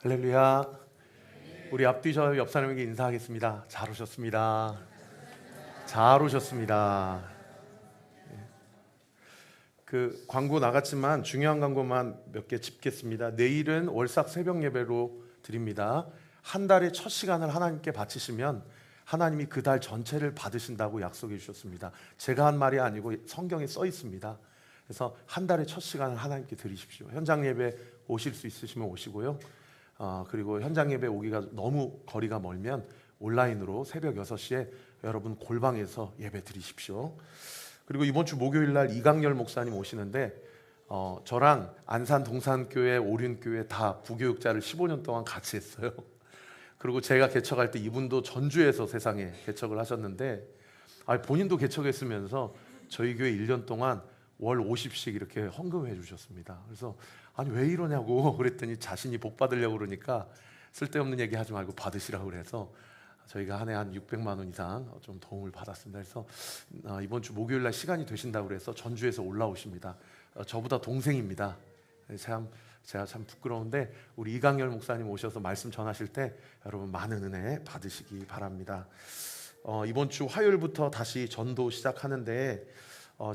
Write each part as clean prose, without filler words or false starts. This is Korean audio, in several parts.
할렐루야. 우리 앞뒤 저 옆 사람에게 인사하겠습니다. 잘 오셨습니다. 잘 오셨습니다. 그 광고 나갔지만 중요한 광고만 몇 개 짚겠습니다. 내일은 월삭 새벽 예배로 드립니다. 한 달의 첫 시간을 하나님께 바치시면 하나님이 그 달 전체를 받으신다고 약속해 주셨습니다. 제가 한 말이 아니고 성경에 써 있습니다. 그래서 한 달의 첫 시간을 하나님께 드리십시오. 현장 예배 오실 수 있으시면 오시고요. 그리고 현장 예배 오기가 너무 거리가 멀면 온라인으로 새벽 6시에 여러분 골방에서 예배 드리십시오. 그리고 이번 주 목요일 날 이강렬 목사님 오시는데 저랑 안산 동산교회, 오륜교회 다 부교육자를 15년 동안 같이 했어요. 그리고 제가 개척할 때 이분도 전주에서 세상에 개척을 하셨는데 본인도 개척했으면서 저희 교회 1년 동안 월 50씩 이렇게 헌금해 주셨습니다. 그래서 아니 왜 이러냐고 그랬더니 자신이 복 받으려고 그러니까 쓸데없는 얘기 하지 말고 받으시라고 그래서 저희가 한 해 한 600만 원 이상 좀 도움을 받았습니다. 그래서 이번 주 목요일 날 시간이 되신다고 그래서 전주에서 올라오십니다. 저보다 동생입니다. 제가 참 부끄러운데 우리 이강렬 목사님 오셔서 말씀 전하실 때 여러분 많은 은혜 받으시기 바랍니다. 이번 주 화요일부터 다시 전도 시작하는데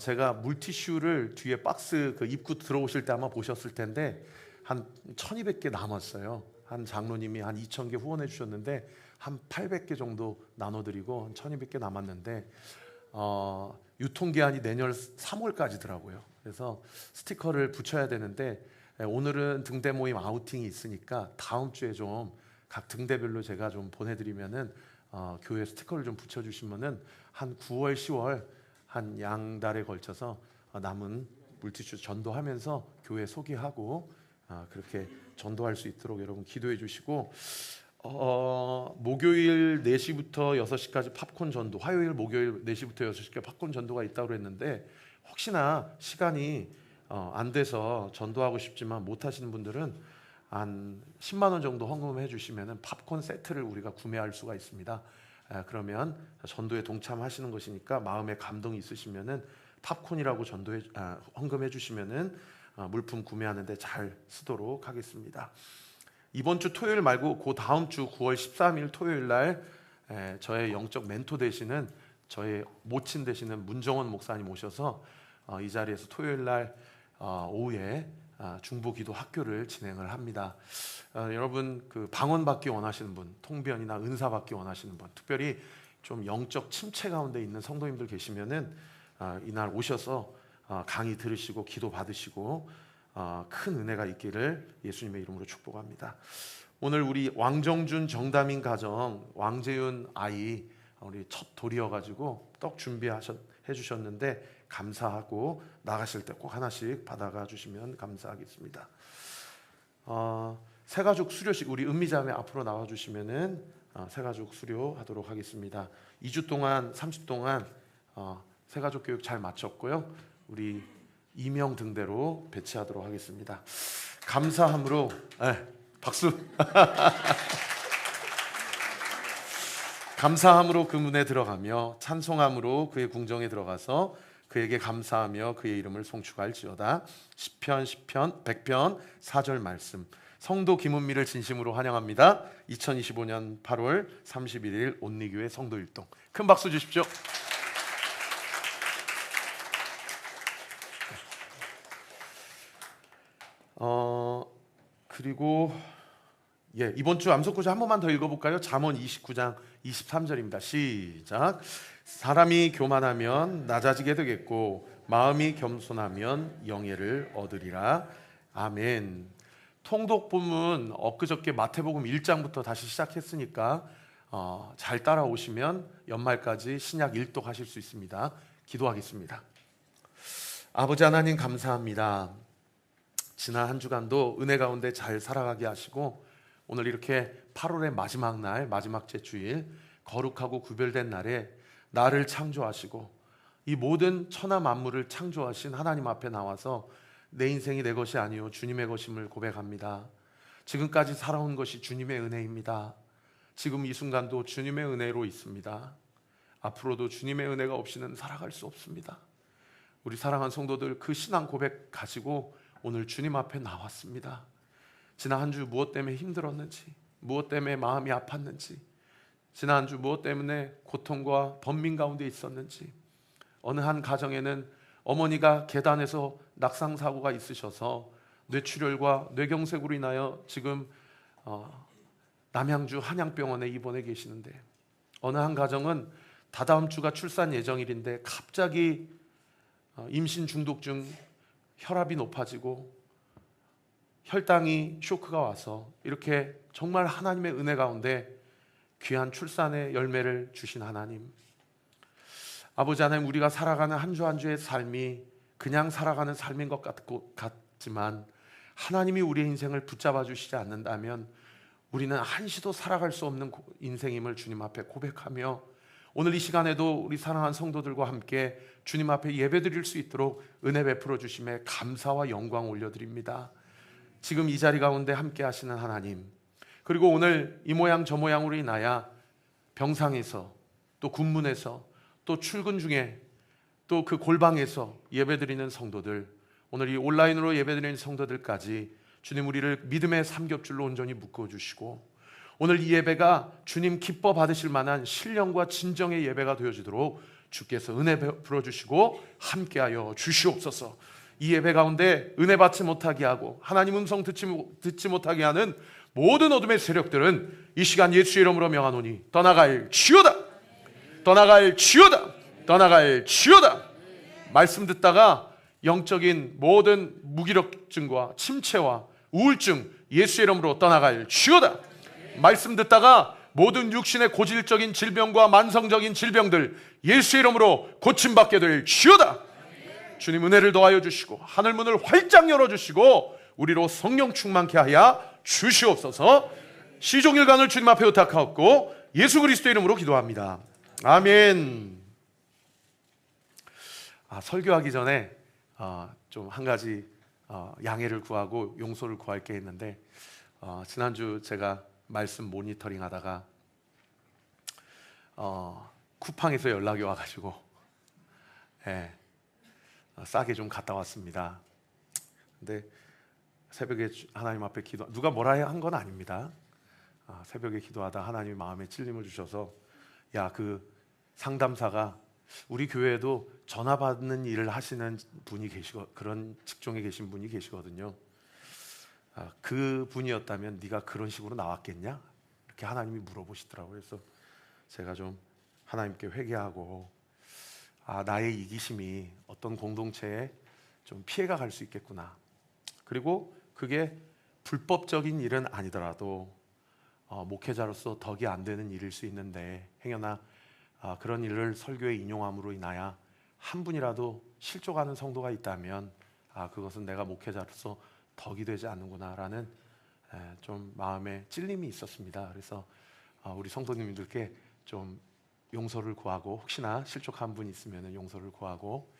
제가 물티슈를 뒤에 박스 그 입구 들어오실 때 아마 보셨을 텐데 한 1200개 남았어요. 한 장로님이 한 2000개 후원해 주셨는데 한 800개 정도 나눠드리고 한 1200개 남았는데 유통기한이 내년 3월까지더라고요. 그래서 스티커를 붙여야 되는데 오늘은 등대 모임 아우팅이 있으니까 다음 주에 좀 각 등대별로 제가 좀 보내드리면은 교회 스티커를 좀 붙여주시면은 한 9월, 10월 한 양달에 걸쳐서 남은 물티슈 전도하면서 교회 소개하고 그렇게 전도할 수 있도록 여러분 기도해 주시고 목요일 4시부터 6시까지 팝콘 전도, 화요일 목요일 4시부터 6시까지 팝콘 전도가 있다고 했는데 혹시나 시간이 안 돼서 전도하고 싶지만 못 하시는 분들은 한 10만 원 정도 헌금해 주시면 팝콘 세트를 우리가 구매할 수가 있습니다. 그러면 전도에 동참하시는 것이니까 마음에 감동이 있으시면은 팝콘이라고 헌금해 주시면은 물품 구매하는데 잘 쓰도록 하겠습니다. 이번 주 토요일 말고 그 다음 주 9월 13일 토요일 날 저의 영적 멘토 되시는 저의 모친 되시는 문정원 목사님 오셔서 이 자리에서 토요일 날 오후에 중보기도 학교를 진행을 합니다. 여러분 그 방언 받기 원하시는 분, 통변이나 은사 받기 원하시는 분, 특별히 좀 영적 침체 가운데 있는 성도님들 계시면은 이날 오셔서 강의 들으시고 기도 받으시고 큰 은혜가 있기를 예수님의 이름으로 축복합니다. 오늘 우리 왕정준 정다민 가정 왕재윤 아이 우리 첫 돌이어가지고 떡 준비해 주셨는데 감사하고 나가실 때 꼭 하나씩 받아가 주시면 감사하겠습니다. 새가족 수료식 우리 은미자매 앞으로 나와 주시면은 새가족 수료하도록 하겠습니다. 2주 동안 30 동안 새가족 교육 잘 마쳤고요. 우리 이명 등대로 배치하도록 하겠습니다. 감사함으로 박수. 감사함으로 그 문에 들어가며 찬송함으로 그의 궁정에 들어가서 그에게 감사하며 그의 이름을 송축할지어다. 시편 100편 4절 말씀. 성도 김은미를 진심으로 환영합니다. 2025년 8월 31일 온리교회 성도일동. 큰 박수 주십시오. 그리고 이번 주 암송구절 한 번만 더 읽어볼까요? 잠언 29장 23절입니다. 시작. 사람이 교만하면 낮아지게 되겠고 마음이 겸손하면 영예를 얻으리라. 아멘. 통독 본문 엊그저께 마태복음 1장부터 다시 시작했으니까 잘 따라오시면 연말까지 신약 1독 하실 수 있습니다. 기도하겠습니다. 아버지 하나님 감사합니다. 지난 한 주간도 은혜 가운데 잘 살아가게 하시고 오늘 이렇게 8월의 마지막 날, 마지막 주일 거룩하고 구별된 날에 나를 창조하시고 이 모든 천하 만물을 창조하신 하나님 앞에 나와서 내 인생이 내 것이 아니요 주님의 것임을 고백합니다. 지금까지 살아온 것이 주님의 은혜입니다. 지금 이 순간도 주님의 은혜로 있습니다. 앞으로도 주님의 은혜가 없이는 살아갈 수 없습니다. 우리 사랑하는 성도들 그 신앙 고백 가지고 오늘 주님 앞에 나왔습니다. 지난 한 주 무엇 때문에 힘들었는지, 무엇 때문에 마음이 아팠는지, 지난 한 주 무엇 때문에 고통과 번민 가운데 있었는지, 어느 한 가정에는 어머니가 계단에서 낙상사고가 있으셔서 뇌출혈과 뇌경색으로 인하여 지금 남양주 한양병원에 입원해 계시는데, 어느 한 가정은 다다음 주가 출산 예정일인데 갑자기 임신 중독증, 혈압이 높아지고 혈당이 쇼크가 와서 이렇게 정말 하나님의 은혜 가운데 귀한 출산의 열매를 주신 하나님, 아버지 하나님, 우리가 살아가는 한 주 한 주의 삶이 그냥 살아가는 삶인 것 같지만 하나님이 우리의 인생을 붙잡아 주시지 않는다면 우리는 한시도 살아갈 수 없는 인생임을 주님 앞에 고백하며, 오늘 이 시간에도 우리 사랑하는 성도들과 함께 주님 앞에 예배드릴 수 있도록 은혜 베풀어 주심에 감사와 영광 올려드립니다. 지금 이 자리 가운데 함께 하시는 하나님, 그리고 오늘 이 모양 저 모양으로 인하여 병상에서, 또 군문에서, 또 출근 중에, 또 그 골방에서 예배드리는 성도들, 오늘 이 온라인으로 예배드리는 성도들까지 주님, 우리를 믿음의 삼겹줄로 온전히 묶어주시고, 오늘 이 예배가 주님 기뻐 받으실 만한 신령과 진정의 예배가 되어지도록 주께서 은혜 베풀어 주시고 함께하여 주시옵소서. 이 예배 가운데 은혜 받지 못하게 하고 하나님 음성 듣지 못하게 하는 모든 어둠의 세력들은 이 시간 예수의 이름으로 명하노니 떠나갈 지어다, 떠나갈 지어다, 떠나갈 지어다. 말씀 듣다가 영적인 모든 무기력증과 침체와 우울증 예수의 이름으로 떠나갈 지어다. 말씀 듣다가 모든 육신의 고질적인 질병과 만성적인 질병들 예수의 이름으로 고침받게 될 지어다. 주님 은혜를 더하여 주시고 하늘 문을 활짝 열어주시고 우리로 성령 충만케 하여 주시옵소서. 시종일관을 주님 앞에 의탁하옵고 예수 그리스도 이름으로 기도합니다. 아멘. 설교하기 전에 좀 한 가지 양해를 구하고 용서를 구할 게 있는데, 지난주 제가 말씀 모니터링 하다가 쿠팡에서 연락이 와가지고 싸게 좀 갔다 왔습니다. 근데 새벽에 하나님 앞에 누가 뭐라 한 건 아닙니다. 새벽에 기도하다 하나님이 마음에 찔림을 주셔서, 야, 그 상담사가 우리 교회에도 전화 받는 일을 하시는 분이 계시고 그런 직종에 계신 분이 계시거든요. 그 분이었다면 네가 그런 식으로 나왔겠냐? 이렇게 하나님이 물어보시더라고요. 그래서 제가 좀 하나님께 회개하고, 나의 이기심이 어떤 공동체에 좀 피해가 갈 수 있겠구나. 그리고 그게 불법적인 일은 아니더라도 목회자로서 덕이 안 되는 일일 수 있는데, 행여나 그런 일을 설교에 인용함으로 인하여 한 분이라도 실족하는 성도가 있다면 그것은 내가 목회자로서 덕이 되지 않는구나라는 좀 마음에 찔림이 있었습니다. 그래서 우리 성도님들께 좀 용서를 구하고, 혹시나 실족한 분 있으면 용서를 구하고,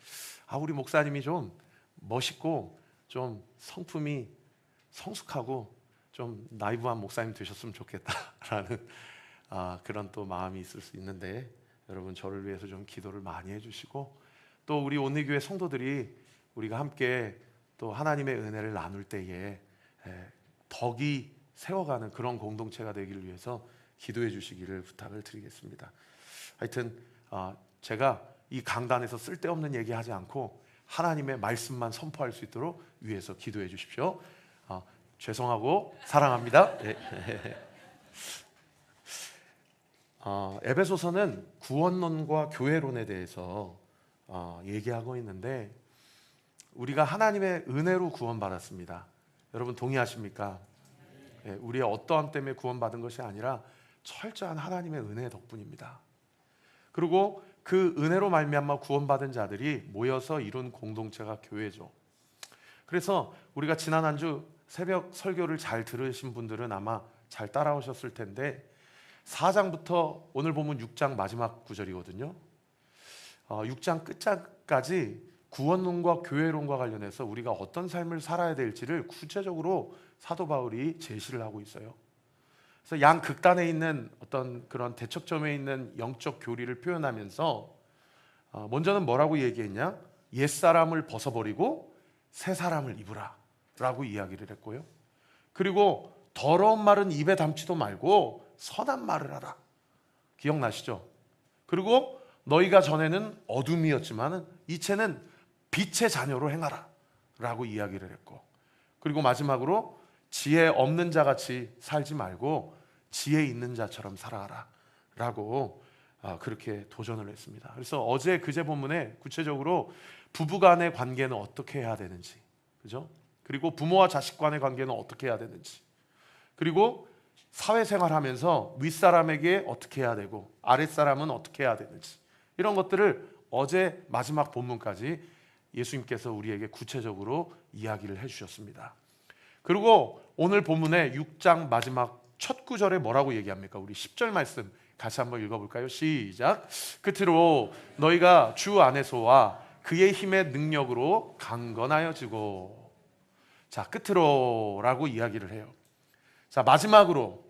우리 목사님이 좀 멋있고 좀 성품이 성숙하고 좀 나이브한 목사님 되셨으면 좋겠다라는 그런 또 마음이 있을 수 있는데, 여러분 저를 위해서 좀 기도를 많이 해주시고, 또 우리 온리교회 성도들이 우리가 함께 또 하나님의 은혜를 나눌 때에 덕이 세워가는 그런 공동체가 되기를 위해서 기도해 주시기를 부탁을 드리겠습니다. 하여튼 제가 이 강단에서 쓸데없는 얘기하지 않고 하나님의 말씀만 선포할 수 있도록 위해서 기도해 주십시오. 죄송하고 사랑합니다. 에베소서는 구원론과 교회론에 대해서 얘기하고 있는데, 우리가 하나님의 은혜로 구원받았습니다. 여러분 동의하십니까? 우리의 어떠함 때문에 구원받은 것이 아니라 철저한 하나님의 은혜 덕분입니다. 그리고 그 은혜로 말미암아 구원받은 자들이 모여서 이룬 공동체가 교회죠. 그래서 우리가 지난 한 주 새벽 설교를 잘 들으신 분들은 아마 잘 따라오셨을 텐데, 4장부터 오늘 보면 6장 마지막 구절이거든요. 6장 끝장까지 구원론과 교회론과 관련해서 우리가 어떤 삶을 살아야 될지를 구체적으로 사도 바울이 제시를 하고 있어요. 그래서 양 극단에 있는 어떤 그런 대척점에 있는 영적 교리를 표현하면서 먼저는 뭐라고 얘기했냐? 옛사람을 벗어버리고 새 사람을 입으라 라고 이야기를 했고요. 그리고 더러운 말은 입에 담지도 말고 선한 말을 하라. 기억나시죠? 그리고 너희가 전에는 어둠이었지만 이제는 빛의 자녀로 행하라 라고 이야기를 했고, 그리고 마지막으로 지혜 없는 자같이 살지 말고 지혜 있는 자처럼 살아라 라고 그렇게 도전을 했습니다. 그래서 어제 그제 본문에 구체적으로 부부간의 관계는 어떻게 해야 되는지, 그죠? 그리고 부모와 자식 간의 관계는 어떻게 해야 되는지, 그리고 사회생활하면서 윗사람에게 어떻게 해야 되고 아랫사람은 어떻게 해야 되는지, 이런 것들을 어제 마지막 본문까지 예수님께서 우리에게 구체적으로 이야기를 해주셨습니다. 그리고 오늘 본문의 6장 마지막 첫 구절에 뭐라고 얘기합니까? 우리 10절 말씀 같이 한번 읽어볼까요? 시작. 끝으로 너희가 주 안에서와 그의 힘의 능력으로 강건하여지고. 자, 끝으로 라고 이야기를 해요. 자, 마지막으로,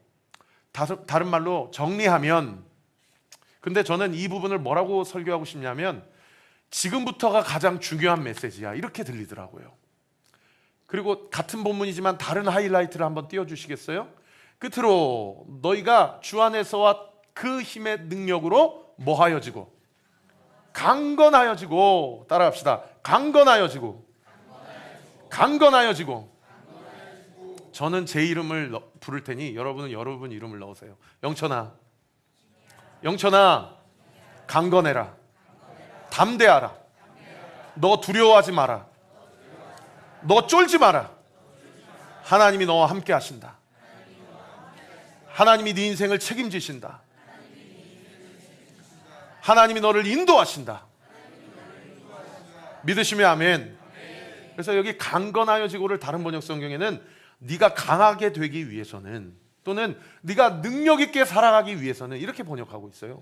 다른 말로 정리하면, 근데 저는 이 부분을 뭐라고 설교하고 싶냐면 지금부터가 가장 중요한 메시지야, 이렇게 들리더라고요. 그리고 같은 본문이지만 다른 하이라이트를 한번 띄워주시겠어요? 끝으로 너희가 주 안에서와 그 힘의 능력으로 뭐하여지고? 강건하여지고. 따라합시다. 강건하여지고. 강건하여지고. 저는 제 이름을 부를 테니 여러분은 여러분 이름을 넣으세요. 영천아, 영천아, 강건해라. 담대하라. 너 두려워하지 마라. 너 쫄지 마라. 하나님이 너와 함께 하신다. 하나님이 네 인생을 책임지신다. 하나님이 너를 인도하신다. 믿으시면 아멘. 그래서 여기 강건하여지고를 다른 번역 성경에는 네가 강하게 되기 위해서는, 또는 네가 능력 있게 살아가기 위해서는, 이렇게 번역하고 있어요.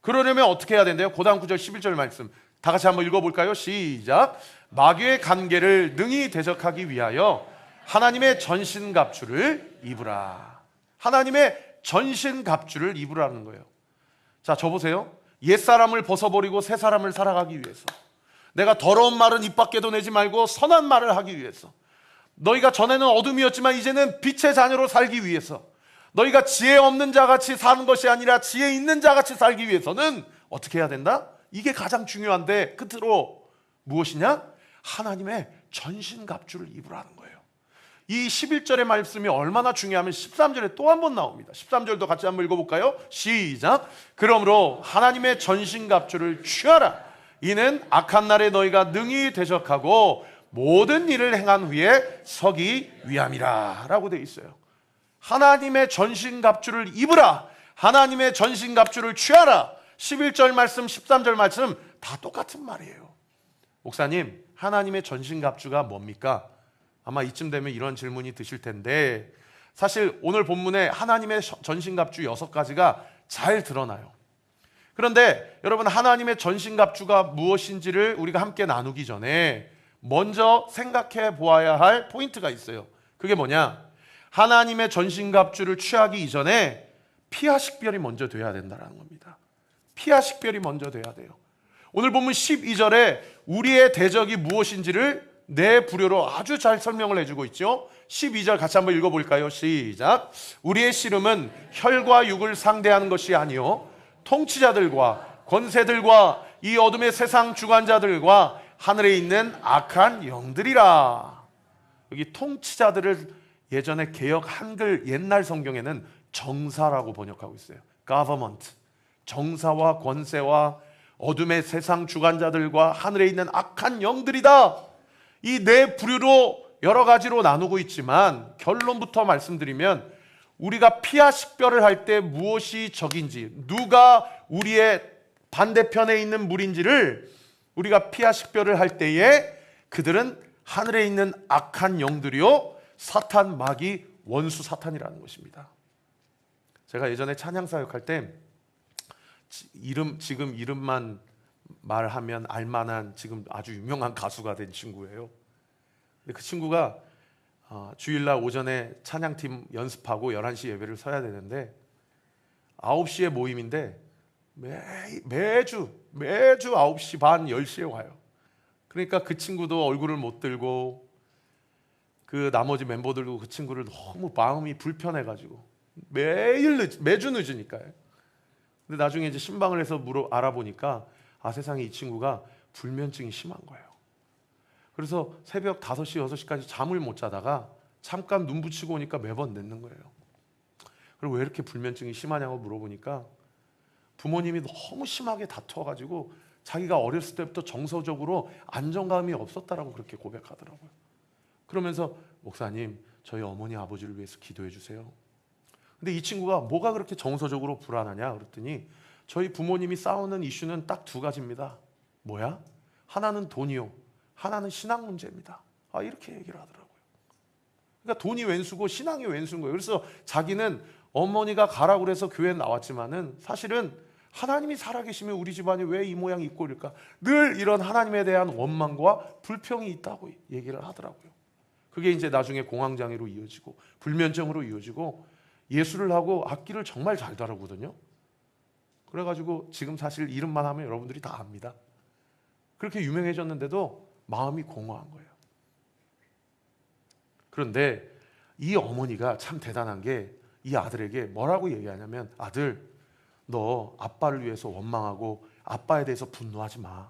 그러려면 어떻게 해야 된대요? 그 다음 9절 11절 말씀 다 같이 한번 읽어볼까요? 시작. 마귀의 관계를 능히 대적하기 위하여 하나님의 전신갑주를 입으라. 하나님의 전신갑주를 입으라는 거예요. 자, 저 보세요. 옛사람을 벗어버리고 새사람을 살아가기 위해서, 내가 더러운 말은 입 밖에도 내지 말고 선한 말을 하기 위해서, 너희가 전에는 어둠이었지만 이제는 빛의 자녀로 살기 위해서, 너희가 지혜 없는 자같이 사는 것이 아니라 지혜 있는 자같이 살기 위해서는 어떻게 해야 된다? 이게 가장 중요한데, 끝으로 무엇이냐? 하나님의 전신갑주를 입으라는 거예요. 이 11절의 말씀이 얼마나 중요하면 13절에 또 한 번 나옵니다. 13절도 같이 한번 읽어볼까요? 시작. 그러므로 하나님의 전신갑주를 취하라. 이는 악한 날에 너희가 능히 대적하고 모든 일을 행한 후에 서기 위함이라 라고 되어 있어요. 하나님의 전신갑주를 입으라. 하나님의 전신갑주를 취하라. 11절 말씀 13절 말씀 다 똑같은 말이에요. 목사님, 하나님의 전신갑주가 뭡니까? 아마 이쯤 되면 이런 질문이 드실 텐데, 사실 오늘 본문에 하나님의 전신갑주 6가지가 잘 드러나요. 그런데 여러분, 하나님의 전신갑주가 무엇인지를 우리가 함께 나누기 전에 먼저 생각해 보아야 할 포인트가 있어요. 그게 뭐냐? 하나님의 전신갑주를 취하기 이전에 피하 식별이 먼저 돼야 된다는 겁니다. 피하 식별이 먼저 돼야 돼요. 오늘 본문 12절에 우리의 대적이 무엇인지를 네 부류로 아주 잘 설명을 해주고 있죠. 12절 같이 한번 읽어볼까요? 시작. 우리의 씨름은 혈과 육을 상대하는 것이 아니요 통치자들과 권세들과 이 어둠의 세상 주관자들과 하늘에 있는 악한 영들이라. 여기 통치자들을 예전에 개역 한글 옛날 성경에는 정사라고 번역하고 있어요. government. 정사와 권세와 어둠의 세상 주관자들과 하늘에 있는 악한 영들이다. 이 네 부류로 여러 가지로 나누고 있지만 결론부터 말씀드리면, 우리가 피하 식별을 할 때 무엇이 적인지, 누가 우리의 반대편에 있는 물인지를 우리가 피하 식별을 할 때에 그들은 하늘에 있는 악한 영들이요 사탄, 마귀, 원수 사탄이라는 것입니다. 제가 예전에 찬양 사역할 때 지금 이름만 말하면 알만한 지금 아주 유명한 가수가 된 친구예요. 근데 그 친구가 주일날 오전에 찬양팀 연습하고 11시 예배를 서야 되는데 9시에 모임인데 매주 9시 반 10시에 와요. 그러니까 그 친구도 얼굴을 못 들고 그 나머지 멤버들도 그 친구를 너무 마음이 불편해가지고 매주 늦으니까요. 근데 나중에 이제 신방을 해서 알아보니까 세상에 이 친구가 불면증이 심한 거예요. 그래서 새벽 5시, 6시까지 잠을 못 자다가 잠깐 눈 붙이고 오니까 매번 늦는 거예요. 그리고 왜 이렇게 불면증이 심하냐고 물어보니까 부모님이 너무 심하게 다투어가지고 자기가 어렸을 때부터 정서적으로 안정감이 없었다라고 그렇게 고백하더라고요. 그러면서 목사님, 저희 어머니 아버지를 위해서 기도해 주세요. 근데 이 친구가 뭐가 그렇게 정서적으로 불안하냐 그랬더니 저희 부모님이 싸우는 이슈는 딱 2가지입니다. 뭐야? 하나는 돈이요, 하나는 신앙 문제입니다. 이렇게 얘기를 하더라고요. 그러니까 돈이 왼수고 신앙이 왼수인 거예요. 그래서 자기는 어머니가 가라고 그래서 교회에 나왔지만은 사실은 하나님이 살아계시면 우리 집안이 왜 이 모양 이 꼴일까? 늘 이런 하나님에 대한 원망과 불평이 있다고 얘기를 하더라고요. 그게 이제 나중에 공황장애로 이어지고 불면증으로 이어지고 예술을 하고 악기를 정말 잘 다루거든요. 그래가지고 지금 사실 이름만 하면 여러분들이 다 압니다. 그렇게 유명해졌는데도 마음이 공허한 거예요. 그런데 이 어머니가 참 대단한 게 이 아들에게 뭐라고 얘기하냐면 아들, 너 아빠를 위해서 원망하고 아빠에 대해서 분노하지 마.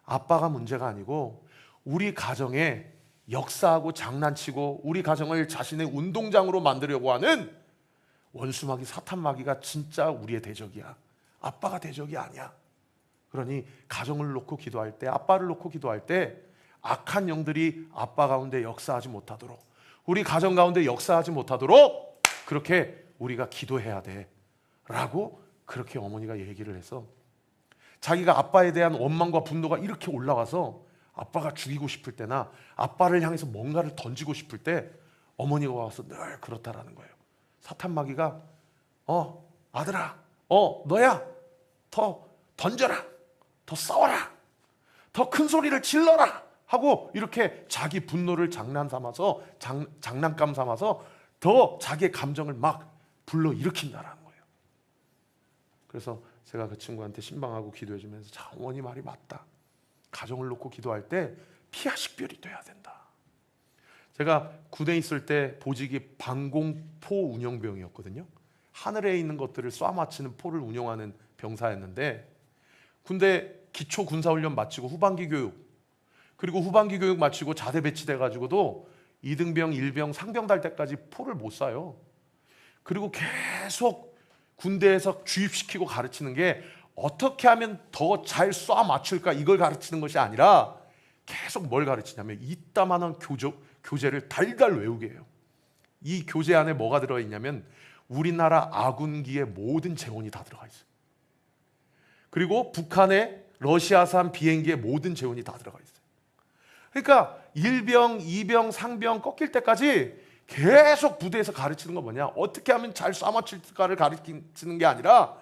아빠가 문제가 아니고 우리 가정에 역사하고 장난치고 우리 가정을 자신의 운동장으로 만들려고 하는 원수마귀 사탄마귀가 진짜 우리의 대적이야. 아빠가 대적이 아니야. 그러니 가정을 놓고 기도할 때, 아빠를 놓고 기도할 때 악한 영들이 아빠 가운데 역사하지 못하도록, 우리 가정 가운데 역사하지 못하도록 그렇게 우리가 기도해야 돼 라고 그렇게 어머니가 얘기를 해서 자기가 아빠에 대한 원망과 분노가 이렇게 올라와서 아빠가 죽이고 싶을 때나 아빠를 향해서 뭔가를 던지고 싶을 때 어머니가 와서 늘 그렇다라는 거예요. 사탄마귀가 아들아, 너야 더 던져라, 더 싸워라, 더 큰 소리를 질러라 하고 이렇게 자기 분노를 장난감 삼아서 더 자기의 감정을 막 불러일으킨다라는 거예요. 그래서 제가 그 친구한테 신방하고 기도해주면서 자, 어머니 말이 맞다. 가정을 놓고 기도할 때 피하식별이 돼야 된다. 제가 군에 있을 때 보직이 방공포 운영병이었거든요. 하늘에 있는 것들을 쏴 맞히는 포를 운영하는 병사였는데 군대 기초 군사훈련 마치고 후반기 교육, 그리고 후반기 교육 마치고 자대 배치돼 가지고도 2등병, 1병, 상병 달 때까지 포를 못 쏴요. 그리고 계속 군대에서 주입시키고 가르치는 게 어떻게 하면 더 잘 쏴 맞출까 이걸 가르치는 것이 아니라 계속 뭘 가르치냐면 이따만한 교재를 달달 외우게 해요. 이 교재 안에 뭐가 들어있냐면 우리나라 아군기의 모든 재원이 다 들어가 있어요. 그리고 북한의 러시아산 비행기의 모든 재원이 다 들어가 있어요. 그러니까 1병, 2병, 상병 꺾일 때까지 계속 부대에서 가르치는 건 뭐냐? 어떻게 하면 잘 쏴맞힐까를 가르치는 게 아니라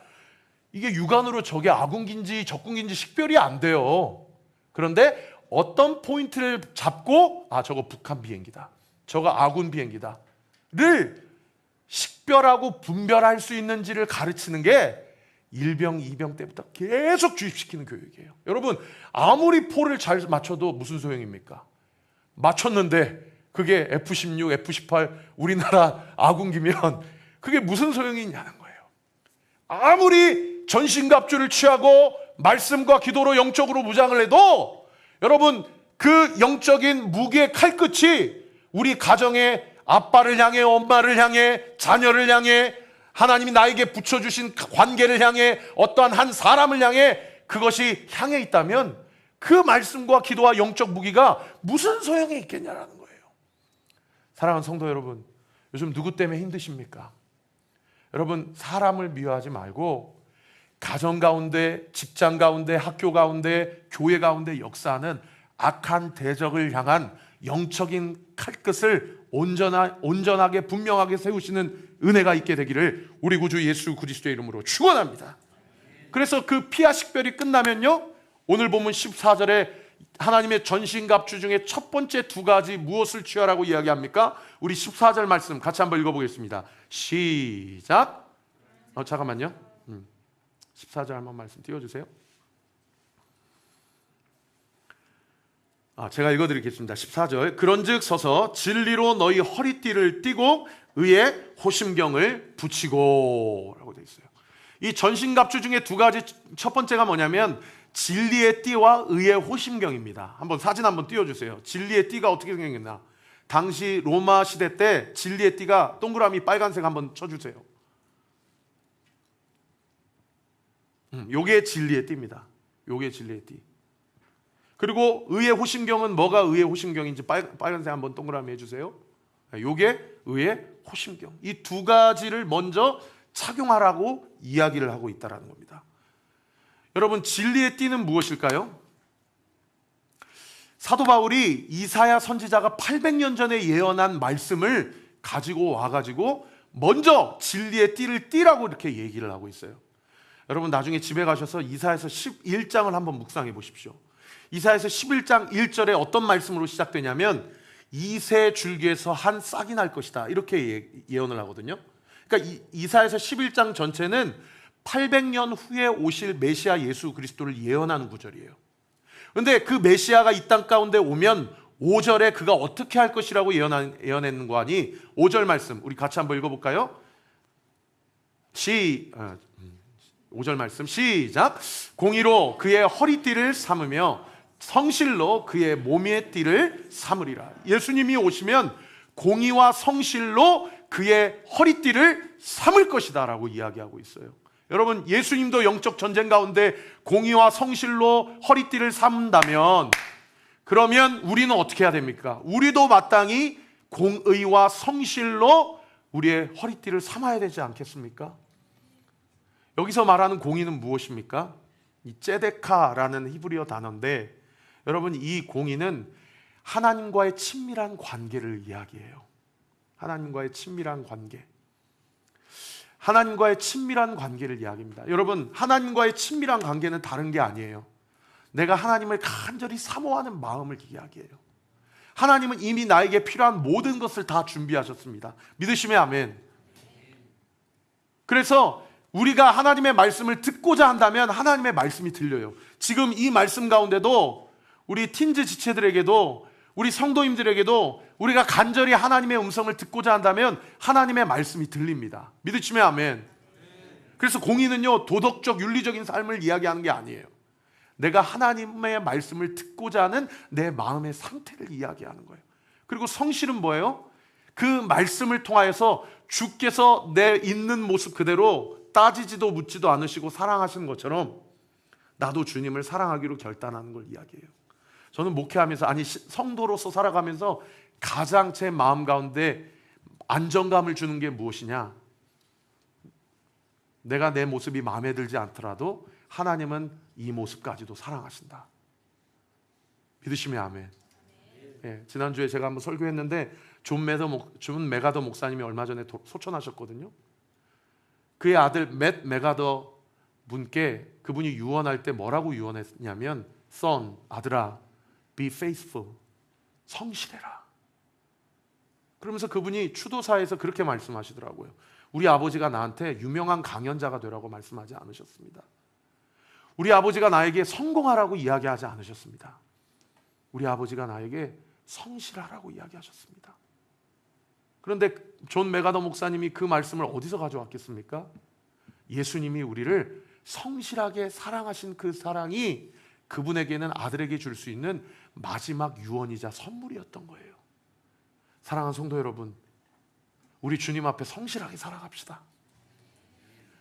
이게 육안으로 저게 아군기인지 적군기인지 식별이 안 돼요. 그런데 어떤 포인트를 잡고 저거 북한 비행기다, 저거 아군 비행기다를 식별하고 분별할 수 있는지를 가르치는 게 1병, 2병 때부터 계속 주입시키는 교육이에요. 여러분, 아무리 포를 잘 맞춰도 무슨 소용입니까? 맞췄는데 그게 F-16, F-18 우리나라 아군기면 그게 무슨 소용이 있냐는 거예요. 아무리 전신갑주를 취하고 말씀과 기도로 영적으로 무장을 해도 여러분, 그 영적인 무기의 칼끝이 우리 가정의 아빠를 향해, 엄마를 향해, 자녀를 향해, 하나님이 나에게 붙여주신 관계를 향해, 어떠한 한 사람을 향해 그것이 향해 있다면 그 말씀과 기도와 영적 무기가 무슨 소용이 있겠냐라는 거예요. 사랑하는 성도 여러분, 요즘 누구 때문에 힘드십니까? 여러분, 사람을 미워하지 말고 가정 가운데, 직장 가운데, 학교 가운데, 교회 가운데 역사하는 악한 대적을 향한 영적인 칼끝을 온전하게 분명하게 세우시는 은혜가 있게 되기를 우리 구주 예수 그리스도의 이름으로 축원합니다. 그래서 그 피하 식별이 끝나면요, 오늘 보면 14절에 하나님의 전신갑주 중에 첫 번째 2가지 무엇을 취하라고 이야기합니까? 우리 14절 말씀 같이 한번 읽어보겠습니다. 시작. 잠깐만요. 14절 한번 말씀 띄워주세요. 제가 읽어드리겠습니다. 14절. 그런즉 서서 진리로 너희 허리띠를 띠고 의의 호심경을 붙이고 라고 되어 있어요. 이 전신갑주 중에 두 가지, 첫 번째가 뭐냐면 진리의 띠와 의의 호심경입니다. 한번 사진 한번 띄워주세요. 진리의 띠가 어떻게 생겼나. 당시 로마 시대 때 진리의 띠가 동그라미 빨간색 한번 쳐주세요. 요게 진리의 띠입니다. 요게 진리의 띠. 그리고 의의 호심경은 뭐가 의의 호심경인지 빨간색 한번 동그라미 해주세요. 요게 의의 호심경. 이 두 가지를 먼저 착용하라고 이야기를 하고 있다는 겁니다. 여러분, 진리의 띠는 무엇일까요? 사도 바울이 이사야 선지자가 800년 전에 예언한 말씀을 가지고 와가지고 먼저 진리의 띠를 띠라고 이렇게 얘기를 하고 있어요. 여러분, 나중에 집에 가셔서 이사야서 11장을 한번 묵상해 보십시오. 이사야서 11장 1절에 어떤 말씀으로 시작되냐면 이새 줄기에서 한 싹이 날 것이다, 이렇게 예언을 하거든요. 그러니까 이사야서 11장 전체는 800년 후에 오실 메시아 예수 그리스도를 예언하는 구절이에요. 그런데 그 메시아가 이 땅 가운데 오면 5절에 그가 어떻게 할 것이라고 예언했는 거 아니? 5절 말씀 우리 같이 한번 읽어볼까요? 5절 말씀 시작. 공의로 그의 허리띠를 삼으며 성실로 그의 몸의 띠를 삼으리라. 예수님이 오시면 공의와 성실로 그의 허리띠를 삼을 것이다 라고 이야기하고 있어요. 여러분, 예수님도 영적 전쟁 가운데 공의와 성실로 허리띠를 삼는다면 그러면 우리는 어떻게 해야 됩니까? 우리도 마땅히 공의와 성실로 우리의 허리띠를 삼아야 되지 않겠습니까? 여기서 말하는 공의는 무엇입니까? 이 ጼ데카라는 히브리어 단어인데, 여러분, 이 공의는 하나님과의 친밀한 관계를 이야기해요. 하나님과의 친밀한 관계. 하나님과의 친밀한 관계를 이야기합니다. 여러분, 하나님과의 친밀한 관계는 다른 게 아니에요. 내가 하나님을 간절히 사모하는 마음을 이야기해요. 하나님은 이미 나에게 필요한 모든 것을 다 준비하셨습니다. 믿으시면 아멘. 그래서 우리가 하나님의 말씀을 듣고자 한다면 하나님의 말씀이 들려요. 지금 이 말씀 가운데도 우리 팀즈 지체들에게도 우리 성도님들에게도 우리가 간절히 하나님의 음성을 듣고자 한다면 하나님의 말씀이 들립니다. 믿으시면 아멘. 그래서 공의는요, 도덕적 윤리적인 삶을 이야기하는 게 아니에요. 내가 하나님의 말씀을 듣고자 하는 내 마음의 상태를 이야기하는 거예요. 그리고 성실은 뭐예요? 그 말씀을 통하여서 주께서 내 있는 모습 그대로 따지지도 묻지도 않으시고 사랑하시는 것처럼 나도 주님을 사랑하기로 결단하는 걸 이야기해요. 저는 목회하면서, 아니 성도로서 살아가면서 가장 제 마음 가운데 안정감을 주는 게 무엇이냐? 내가 내 모습이 마음에 들지 않더라도 하나님은 이 모습까지도 사랑하신다. 믿으시면 아멘. 예, 지난주에 제가 한번 설교했는데 존 메가더 목사님이 얼마 전에 소천하셨거든요. 그의 아들 맷 메가더 분께 그분이 유언할 때 뭐라고 유언했냐면 Son, 아들아, be faithful, 성실해라. 그러면서 그분이 추도사에서 그렇게 말씀하시더라고요. 우리 아버지가 나한테 유명한 강연자가 되라고 말씀하지 않으셨습니다. 우리 아버지가 나에게 성공하라고 이야기하지 않으셨습니다. 우리 아버지가 나에게 성실하라고 이야기하셨습니다. 그런데 존 메가더 목사님이 그 말씀을 어디서 가져왔겠습니까? 예수님이 우리를 성실하게 사랑하신 그 사랑이 그분에게는 아들에게 줄 수 있는 마지막 유언이자 선물이었던 거예요. 사랑하는 성도 여러분, 우리 주님 앞에 성실하게 살아갑시다.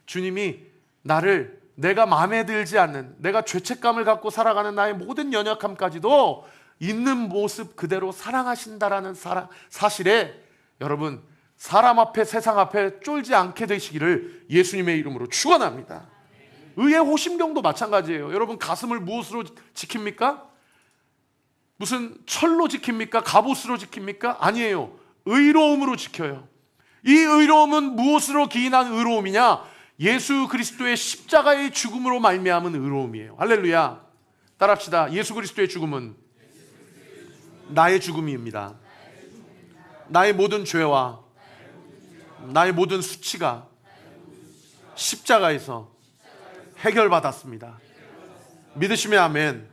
주님이 나를 내가 마음에 들지 않는, 내가 죄책감을 갖고 살아가는 나의 모든 연약함까지도 있는 모습 그대로 사랑하신다라는 사실에 여러분, 사람 앞에 세상 앞에 쫄지 않게 되시기를 예수님의 이름으로 축원합니다. 의의 호심경도 마찬가지예요. 여러분, 가슴을 무엇으로 지킵니까? 무슨 철로 지킵니까? 갑옷으로 지킵니까? 아니에요. 의로움으로 지켜요. 이 의로움은 무엇으로 기인한 의로움이냐? 예수 그리스도의 십자가의 죽음으로 말미암은 의로움이에요. 할렐루야. 따라합시다. 예수 그리스도의 죽음은 나의 죽음입니다. 나의 모든 죄와 나의 모든 수치가 십자가에서 해결받았습니다. 믿으시면 아멘.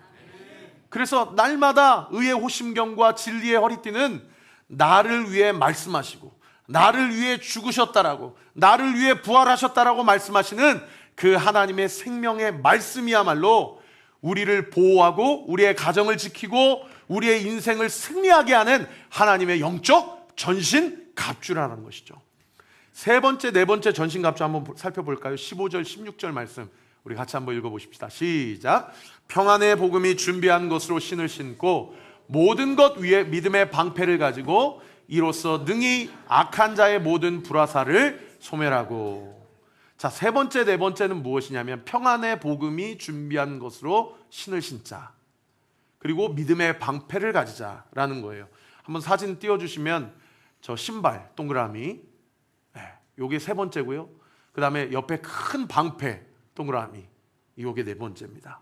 그래서 날마다 의의 호심경과 진리의 허리띠는 나를 위해 말씀하시고 나를 위해 죽으셨다라고, 나를 위해 부활하셨다라고 말씀하시는 그 하나님의 생명의 말씀이야말로 우리를 보호하고 우리의 가정을 지키고 우리의 인생을 승리하게 하는 하나님의 영적 전신갑주라는 것이죠. 세 번째, 네 번째 전신갑주 한번 살펴볼까요? 15절, 16절 말씀 우리 같이 한번 읽어보십시다. 시작. 평안의 복음이 준비한 것으로 신을 신고 모든 것 위에 믿음의 방패를 가지고 이로써 능히 악한 자의 모든 불화살을 소멸하고. 자, 세 번째, 네 번째는 무엇이냐면 평안의 복음이 준비한 것으로 신을 신자, 그리고 믿음의 방패를 가지자라는 거예요. 한번 사진 띄워주시면 저 신발 동그라미, 요게 세 번째고요. 그 다음에 옆에 큰 방패 동그라미, 요게 네 번째입니다.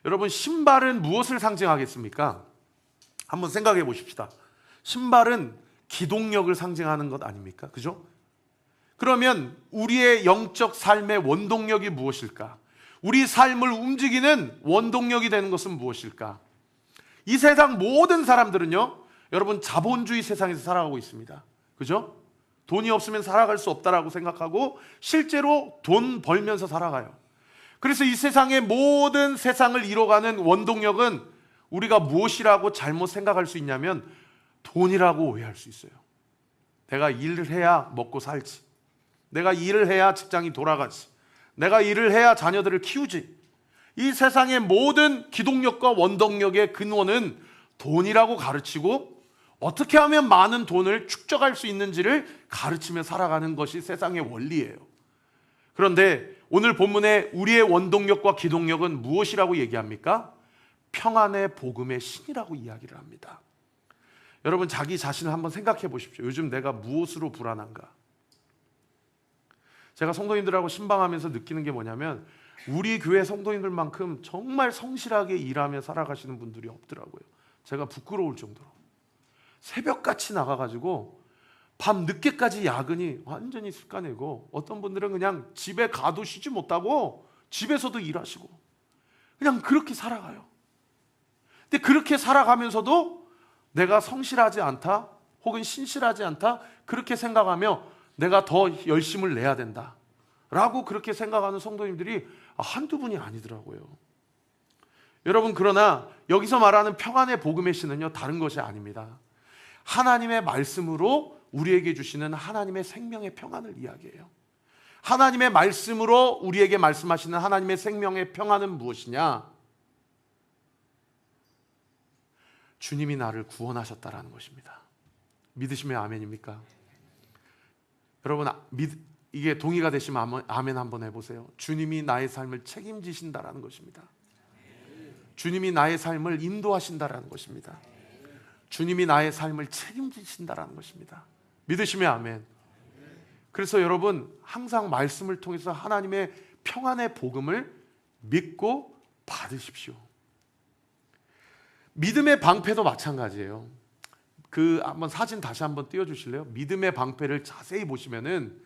여러분, 신발은 무엇을 상징하겠습니까? 한번 생각해 보십시다. 신발은 기동력을 상징하는 것 아닙니까? 그죠? 그러면 우리의 영적 삶의 원동력이 무엇일까? 우리 삶을 움직이는 원동력이 되는 것은 무엇일까? 이 세상 모든 사람들은요, 여러분, 자본주의 세상에서 살아가고 있습니다. 그죠? 돈이 없으면 살아갈 수 없다라고 생각하고 실제로 돈 벌면서 살아가요. 그래서 이 세상의 모든 세상을 이뤄가는 원동력은 우리가 무엇이라고 잘못 생각할 수 있냐면 돈이라고 오해할 수 있어요. 내가 일을 해야 먹고 살지, 내가 일을 해야 직장이 돌아가지, 내가 일을 해야 자녀들을 키우지. 이 세상의 모든 기동력과 원동력의 근원은 돈이라고 가르치고 어떻게 하면 많은 돈을 축적할 수 있는지를 가르치며 살아가는 것이 세상의 원리예요. 그런데 오늘 본문에 우리의 원동력과 기동력은 무엇이라고 얘기합니까? 평안의 복음의 신이라고 이야기를 합니다. 여러분, 자기 자신을 한번 생각해 보십시오. 요즘 내가 무엇으로 불안한가? 제가 성도님들하고 신방하면서 느끼는 게 뭐냐면 우리 교회 성도님들만큼 정말 성실하게 일하며 살아가시는 분들이 없더라고요. 제가 부끄러울 정도로. 새벽같이 나가가지고 밤 늦게까지 야근이 완전히 습관이고, 어떤 분들은 그냥 집에 가도 쉬지 못하고 집에서도 일하시고 그냥 그렇게 살아가요. 근데 그렇게 살아가면서도 내가 성실하지 않다 혹은 신실하지 않다 그렇게 생각하며 내가 더 열심을 내야 된다 라고 그렇게 생각하는 성도님들이 한두 분이 아니더라고요. 여러분, 그러나 여기서 말하는 평안의 복음의 신은요, 다른 것이 아닙니다. 하나님의 말씀으로 우리에게 주시는 하나님의 생명의 평안을 이야기해요. 하나님의 말씀으로 우리에게 말씀하시는 하나님의 생명의 평안은 무엇이냐? 주님이 나를 구원하셨다라는 것입니다. 믿으시면 아멘입니까? 여러분, 이게 동의가 되시면 아멘 한번 해보세요. 주님이 나의 삶을 책임지신다라는 것입니다. 주님이 나의 삶을 인도하신다라는 것입니다. 주님이 나의 삶을 책임지신다라는 것입니다. 믿으시면 아멘. 그래서 여러분, 항상 말씀을 통해서 하나님의 평안의 복음을 믿고 받으십시오. 믿음의 방패도 마찬가지예요. 한번 사진 다시 한번 띄워주실래요? 믿음의 방패를 자세히 보시면은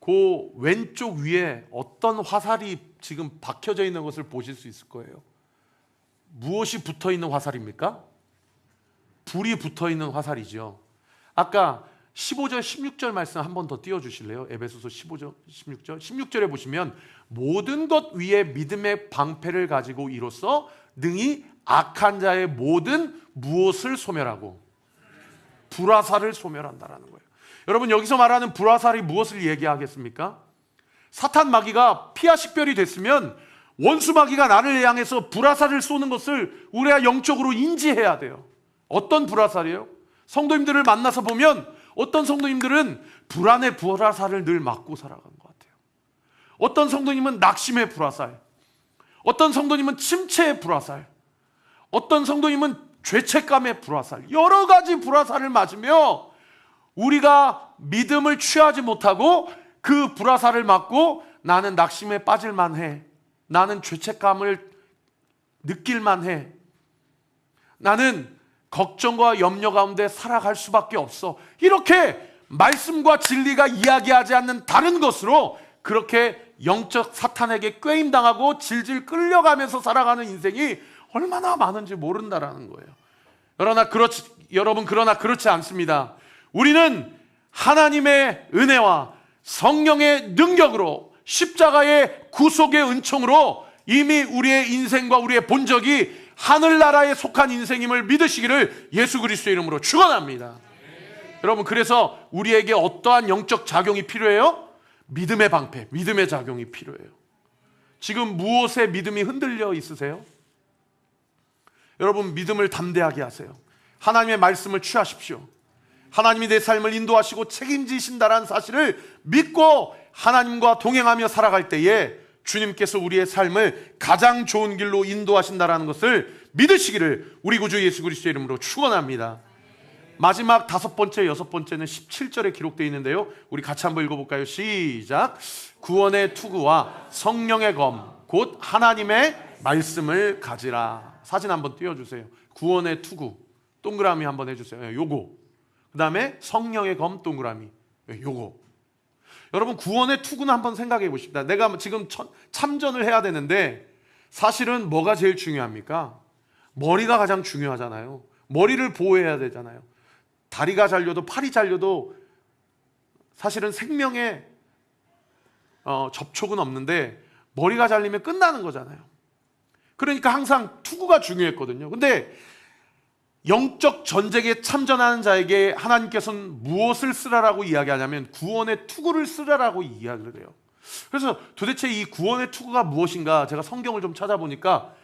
그 왼쪽 위에 어떤 화살이 지금 박혀져 있는 것을 보실 수 있을 거예요. 무엇이 붙어 있는 화살입니까? 불이 붙어 있는 화살이죠. 아까 15절, 16절 말씀 한 번 더 띄워주실래요? 에베소서 15절, 16절. 16절에 보시면 모든 것 위에 믿음의 방패를 가지고 이로써 능히 악한 자의 모든 무엇을 소멸하고 불화살을 소멸한다라는 거예요. 여러분, 여기서 말하는 불화살이 무엇을 얘기하겠습니까? 사탄 마귀가 피하 식별이 됐으면 원수 마귀가 나를 향해서 불화살을 쏘는 것을 우리가 영적으로 인지해야 돼요. 어떤 불화살이에요? 성도님들을 만나서 보면 어떤 성도님들은 불안의 불화살을 늘 맞고 살아가는 것 같아요. 어떤 성도님은 낙심의 불화살, 어떤 성도님은 침체의 불화살, 어떤 성도님은 죄책감의 불화살, 여러 가지 불화살을 맞으며 우리가 믿음을 취하지 못하고 그 불화살을 맞고 나는 낙심에 빠질만 해, 나는 죄책감을 느낄만 해, 나는 걱정과 염려 가운데 살아갈 수밖에 없어, 이렇게 말씀과 진리가 이야기하지 않는 다른 것으로 그렇게 영적 사탄에게 꾀임당하고 질질 끌려가면서 살아가는 인생이 얼마나 많은지 모른다라는 거예요. 그러나 그렇지 않습니다. 우리는 하나님의 은혜와 성령의 능력으로 십자가의 구속의 은총으로 이미 우리의 인생과 우리의 본적이 하늘나라에 속한 인생임을 믿으시기를 예수 그리스도의 이름으로 축원합니다. 여러분, 그래서 우리에게 어떠한 영적 작용이 필요해요? 믿음의 방패, 믿음의 작용이 필요해요. 지금 무엇에 믿음이 흔들려 있으세요? 여러분, 믿음을 담대하게 하세요. 하나님의 말씀을 취하십시오. 하나님이 내 삶을 인도하시고 책임지신다라는 사실을 믿고 하나님과 동행하며 살아갈 때에 주님께서 우리의 삶을 가장 좋은 길로 인도하신다라는 것을 믿으시기를 우리 구주 예수 그리스도의 이름으로 축원합니다. 마지막 5번째, 6번째는 17절에 기록되어 있는데요, 우리 같이 한번 읽어볼까요? 시작. 구원의 투구와 성령의 검 곧 하나님의 말씀을 가지라. 사진 한번 띄워주세요. 구원의 투구 동그라미 한번 해주세요. 요거. 그 다음에 성령의 검 동그라미. 요거. 여러분, 구원의 투구는 한번 생각해 보십시다. 내가 지금 참전을 해야 되는데 사실은 뭐가 제일 중요합니까? 머리가 가장 중요하잖아요. 머리를 보호해야 되잖아요. 다리가 잘려도 팔이 잘려도 사실은 생명에 접촉은 없는데 머리가 잘리면 끝나는 거잖아요. 그러니까 항상 투구가 중요했거든요. 근데 영적 전쟁에 참전하는 자에게 하나님께서는 무엇을 쓰라라고 이야기하냐면 구원의 투구를 쓰라라고 이야기를 해요. 그래서 도대체 이 구원의 투구가 무엇인가 제가 성경을 좀 찾아보니까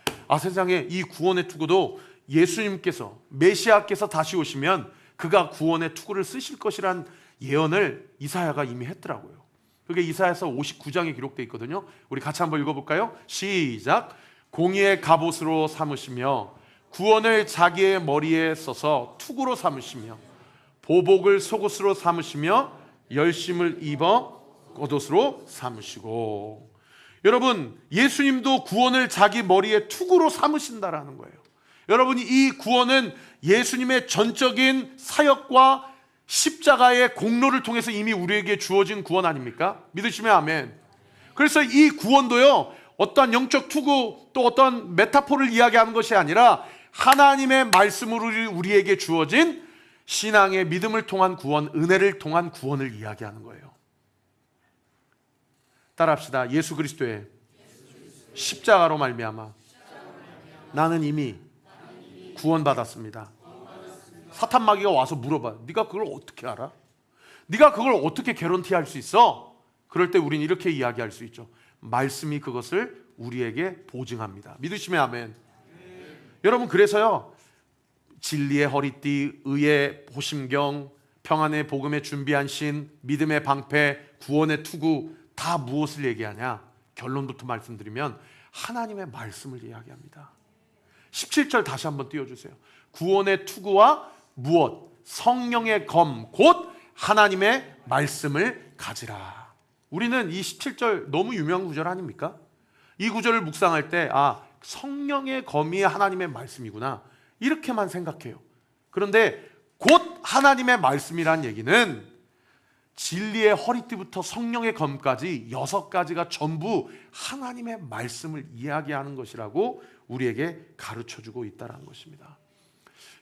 세상에 이 구원의 투구도 예수님께서, 메시아께서 다시 오시면 그가 구원의 투구를 쓰실 것이란 예언을 이사야가 이미 했더라고요. 그게 이사야서 59장에 기록되어 있거든요. 우리 같이 한번 읽어볼까요? 시작. 공의의 갑옷으로 삼으시며 구원을 자기의 머리에 써서 투구로 삼으시며 보복을 속옷으로 삼으시며 열심을 입어 겉옷으로 삼으시고. 여러분, 예수님도 구원을 자기 머리에 투구로 삼으신다라는 거예요. 여러분, 이 구원은 예수님의 전적인 사역과 십자가의 공로를 통해서 이미 우리에게 주어진 구원 아닙니까? 믿으시면 아멘. 그래서 이 구원도요, 어떠한 영적 투구 또 어떤 메타포를 이야기하는 것이 아니라 하나님의 말씀으로 우리에게 주어진 신앙의 믿음을 통한 구원, 은혜를 통한 구원을 이야기하는 거예요. 따라합시다. 예수 그리스도의 십자가로 말미암아 나는 이미 구원받았습니다. 사탄 마귀가 와서 물어봐. 네가 그걸 어떻게 알아? 네가 그걸 어떻게 개런티할 수 있어? 그럴 때 우린 이렇게 이야기할 수 있죠. 말씀이 그것을 우리에게 보증합니다. 믿으시면 아멘. 여러분, 그래서요, 진리의 허리띠, 의의 보심경, 평안의 복음에 준비한 신, 믿음의 방패, 구원의 투구, 다 무엇을 얘기하냐? 결론부터 말씀드리면 하나님의 말씀을 이야기합니다. 17절 다시 한번 띄워주세요. 구원의 투구와 무엇? 성령의 검, 곧 하나님의 말씀을 가지라. 우리는 이 17절 너무 유명한 구절 아닙니까? 이 구절을 묵상할 때 성령의 검이 하나님의 말씀이구나, 이렇게만 생각해요. 그런데 곧 하나님의 말씀이란 얘기는 진리의 허리띠부터 성령의 검까지 6가지가 전부 하나님의 말씀을 이야기하는 것이라고 우리에게 가르쳐주고 있다는 것입니다.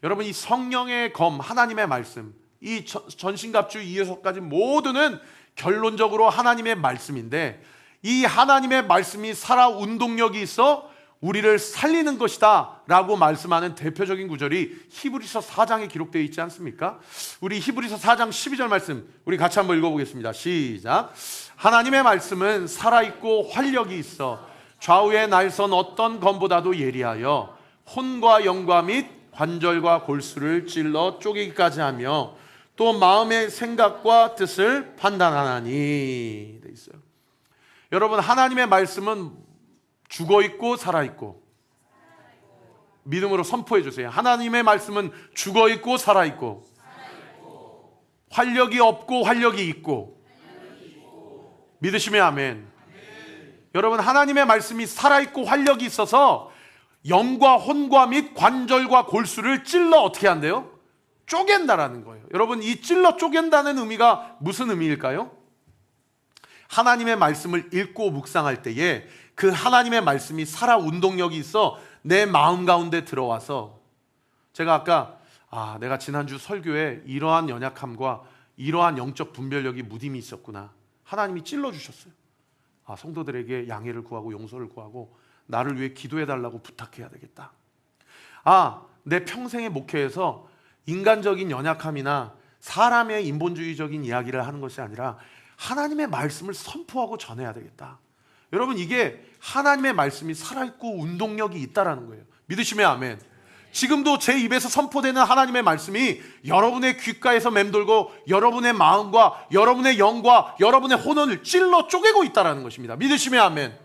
여러분, 이 성령의 검, 하나님의 말씀, 이 전신갑주 이 6가지 모두는 결론적으로 하나님의 말씀인데, 이 하나님의 말씀이 살아 운동력이 있어 우리를 살리는 것이다 라고 말씀하는 대표적인 구절이 히브리서 4장에 기록되어 있지 않습니까? 우리 히브리서 4장 12절 말씀 우리 같이 한번 읽어보겠습니다. 시작. 하나님의 말씀은 살아있고 활력이 있어 좌우의 날선 어떤 검보다도 예리하여 혼과 영과 및 관절과 골수를 찔러 쪼개기까지 하며 또 마음의 생각과 뜻을 판단하나니 돼 있어요. 여러분, 하나님의 말씀은 죽어있고 살아있고, 믿음으로 선포해 주세요. 하나님의 말씀은 죽어있고 살아있고, 활력이 없고 활력이 있고. 믿으시면 아멘. 여러분, 하나님의 말씀이 살아있고 활력이 있어서 영과 혼과 및 관절과 골수를 찔러 어떻게 한대요? 쪼갠다라는 거예요. 여러분, 이 찔러 쪼갠다는 의미가 무슨 의미일까요? 하나님의 말씀을 읽고 묵상할 때에 그 하나님의 말씀이 살아 운동력이 있어 내 마음 가운데 들어와서, 제가 아까 내가 지난주 설교에 이러한 연약함과 이러한 영적 분별력이 무딤이 있었구나, 하나님이 찔러주셨어요. 성도들에게 양해를 구하고 용서를 구하고 나를 위해 기도해달라고 부탁해야 되겠다. 내 평생의 목회에서 인간적인 연약함이나 사람의 인본주의적인 이야기를 하는 것이 아니라 하나님의 말씀을 선포하고 전해야 되겠다. 여러분, 이게 하나님의 말씀이 살아있고 운동력이 있다라는 거예요. 믿으시면 아멘. 지금도 제 입에서 선포되는 하나님의 말씀이 여러분의 귓가에서 맴돌고 여러분의 마음과 여러분의 영과 여러분의 혼을 찔러 쪼개고 있다는 것입니다. 믿으시면 아멘.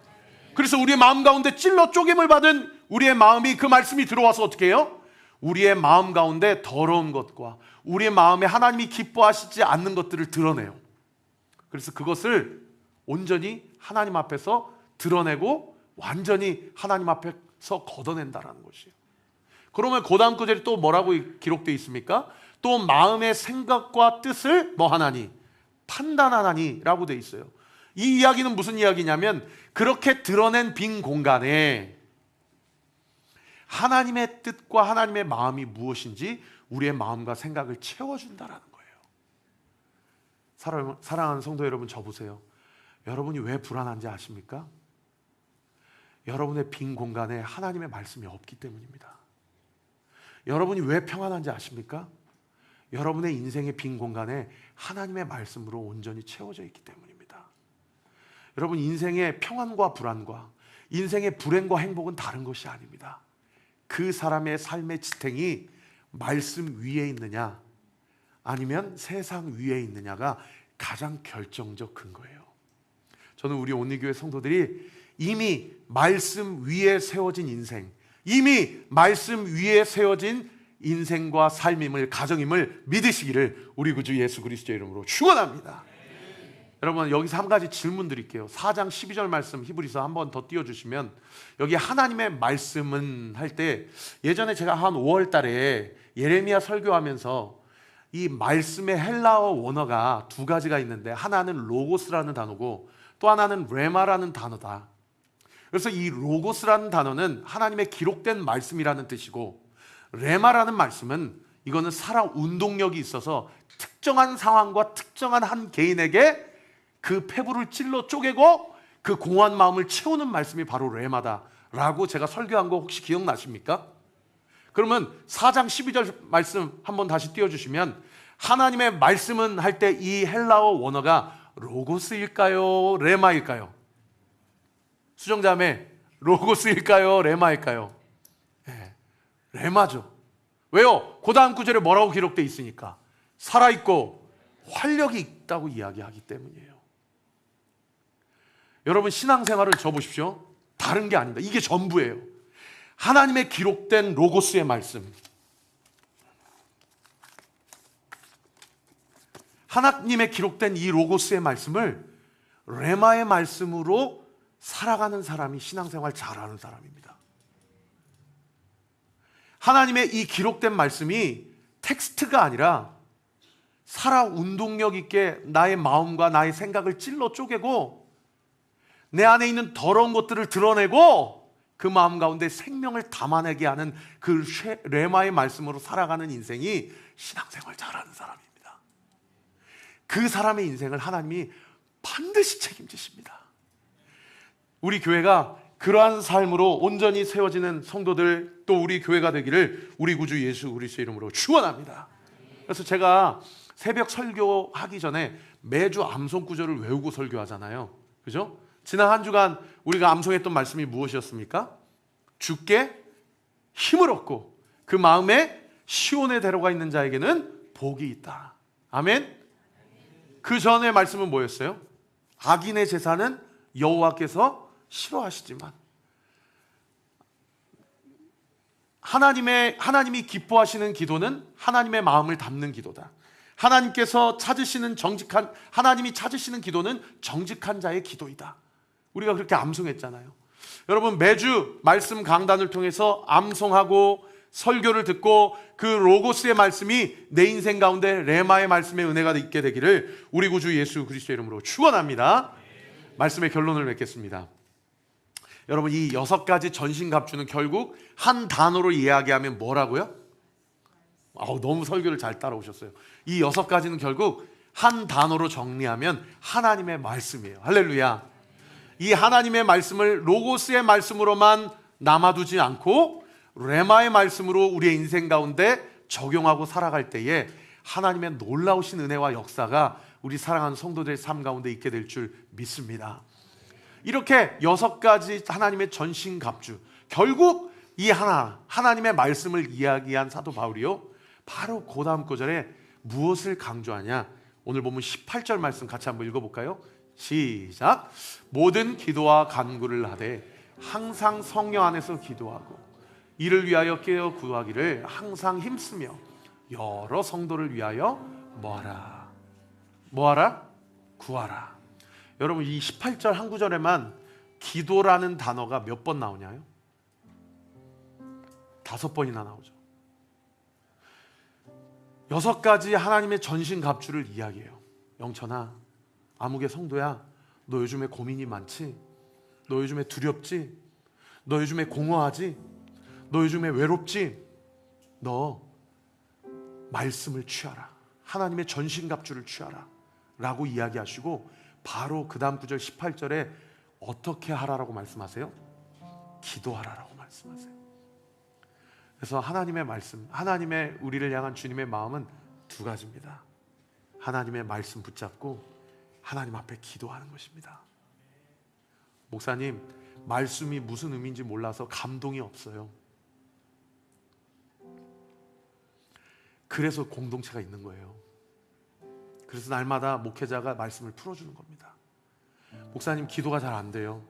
그래서 우리의 마음 가운데 찔러 쪼개임을 받은 우리의 마음이, 그 말씀이 들어와서 어떻게 해요? 우리의 마음 가운데 더러운 것과 우리의 마음에 하나님이 기뻐하시지 않는 것들을 드러내요. 그래서 그것을 온전히 하나님 앞에서 드러내고 완전히 하나님 앞에서 걷어낸다라는 것이에요. 그러면 그 다음 구절이 또 뭐라고 기록되어 있습니까? 또 마음의 생각과 뜻을 뭐 하나니? 판단하나니 라고 되어 있어요. 이 이야기는 무슨 이야기냐면, 그렇게 드러낸 빈 공간에 하나님의 뜻과 하나님의 마음이 무엇인지 우리의 마음과 생각을 채워준다라는 거예요. 사랑하는 성도 여러분, 저 보세요. 여러분이 왜 불안한지 아십니까? 여러분의 빈 공간에 하나님의 말씀이 없기 때문입니다. 여러분이 왜 평안한지 아십니까? 여러분의 인생의 빈 공간에 하나님의 말씀으로 온전히 채워져 있기 때문입니다. 여러분, 인생의 평안과 불안과 인생의 불행과 행복은 다른 것이 아닙니다. 그 사람의 삶의 지탱이 말씀 위에 있느냐 아니면 세상 위에 있느냐가 가장 결정적 근거예요. 저는 우리 온리교회 성도들이 이미 말씀 위에 세워진 인생, 이미 말씀 위에 세워진 인생과 삶임을, 가정임을 믿으시기를 우리 구주 예수 그리스도의 이름으로 축원합니다. 여러분, 여기서 한 가지 질문 드릴게요. 4장 12절 말씀 히브리서 한번 더 띄워주시면, 여기 하나님의 말씀은 할 때, 예전에 제가 한 5월 달에 예레미야 설교하면서 이 말씀의 헬라어 원어가 두 가지가 있는데, 하나는 로고스라는 단어고 또 하나는 레마라는 단어다. 그래서 이 로고스라는 단어는 하나님의 기록된 말씀이라는 뜻이고, 레마라는 말씀은 이거는 살아 운동력이 있어서 특정한 상황과 특정한 한 개인에게 그 폐부를 찔러 쪼개고 그 공허한 마음을 채우는 말씀이 바로 레마다라고 제가 설교한 거 혹시 기억나십니까? 그러면 4장 12절 말씀 한번 다시 띄워주시면, 하나님의 말씀은 할 때 이 헬라어 원어가 로고스일까요? 레마일까요? 수정자매, 로고스일까요? 레마일까요? 네, 레마죠. 왜요? 그 다음 구절에 뭐라고 기록되어 있으니까? 살아있고 활력이 있다고 이야기하기 때문이에요. 여러분, 신앙생활을 져보십시오. 다른 게 아닙니다. 이게 전부예요. 하나님의 기록된 로고스의 말씀, 하나님의 기록된 이 로고스의 말씀을 레마의 말씀으로 살아가는 사람이 신앙생활 잘하는 사람입니다. 하나님의 이 기록된 말씀이 텍스트가 아니라 살아 운동력 있게 나의 마음과 나의 생각을 찔러 쪼개고 내 안에 있는 더러운 것들을 드러내고 그 마음 가운데 생명을 담아내게 하는 그 레마의 말씀으로 살아가는 인생이 신앙생활 잘하는 사람입니다. 그 사람의 인생을 하나님이 반드시 책임지십니다. 우리 교회가 그러한 삶으로 온전히 세워지는 성도들, 또 우리 교회가 되기를 우리 구주 예수 그리스도의 이름으로 축원합니다. 그래서 제가 새벽 설교하기 전에 매주 암송 구절을 외우고 설교하잖아요. 그죠? 지난 한 주간 우리가 암송했던 말씀이 무엇이었습니까? 주께 힘을 얻고 그 마음에 시온에 데려가 있는 자에게는 복이 있다. 아멘. 그 전의 말씀은 뭐였어요? 악인의 제사는 여호와께서 싫어하시지만 하나님이 기뻐하시는 기도는 하나님의 마음을 담는 기도다. 하나님이 찾으시는 기도는 정직한 자의 기도이다. 우리가 그렇게 암송했잖아요. 여러분, 매주 말씀 강단을 통해서 암송하고 설교를 듣고 그 로고스의 말씀이 내 인생 가운데 레마의 말씀의 은혜가 있게 되기를 우리 구주 예수 그리스도의 이름으로 축원합니다. 말씀의 결론을 맺겠습니다. 여러분, 이 6가지 전신갑주는 결국 한 단어로 이야기하면 뭐라고요? 너무 설교를 잘 따라오셨어요. 이 6가지는 결국 한 단어로 정리하면 하나님의 말씀이에요. 할렐루야. 이 하나님의 말씀을 로고스의 말씀으로만 남아두지 않고 레마의 말씀으로 우리의 인생 가운데 적용하고 살아갈 때에 하나님의 놀라우신 은혜와 역사가 우리 사랑하는 성도들의 삶 가운데 있게 될 줄 믿습니다. 이렇게 6가지 하나님의 전신갑주, 결국 이 하나님의 말씀을 이야기한 사도 바울이요, 바로 그 다음 구절에 무엇을 강조하냐? 오늘 보면 18절 말씀 같이 한번 읽어볼까요? 시작. 모든 기도와 간구를 하되 항상 성령 안에서 기도하고 이를 위하여 깨어 구하기를 항상 힘쓰며 여러 성도를 위하여 뭐하라? 뭐하라? 구하라. 여러분, 이 18절 한 구절에만 기도라는 단어가 몇 번 나오냐요? 5번이나 나오죠. 6가지 하나님의 전신갑주를 이야기해요. 영천아, 아무개 성도야, 너 요즘에 고민이 많지? 너 요즘에 두렵지? 너 요즘에 공허하지? 너 요즘에 외롭지? 너 말씀을 취하라. 하나님의 전신갑주를 취하라 라고 이야기하시고, 바로 그 다음 구절 18절에 어떻게 하라라고 말씀하세요? 기도하라라고 말씀하세요. 그래서 하나님의 말씀, 하나님의 우리를 향한 주님의 마음은 2가지입니다. 하나님의 말씀 붙잡고 하나님 앞에 기도하는 것입니다. 목사님, 말씀이 무슨 의미인지 몰라서 감동이 없어요. 그래서 공동체가 있는 거예요. 그래서 날마다 목회자가 말씀을 풀어주는 겁니다. 목사님, 기도가 잘 안 돼요.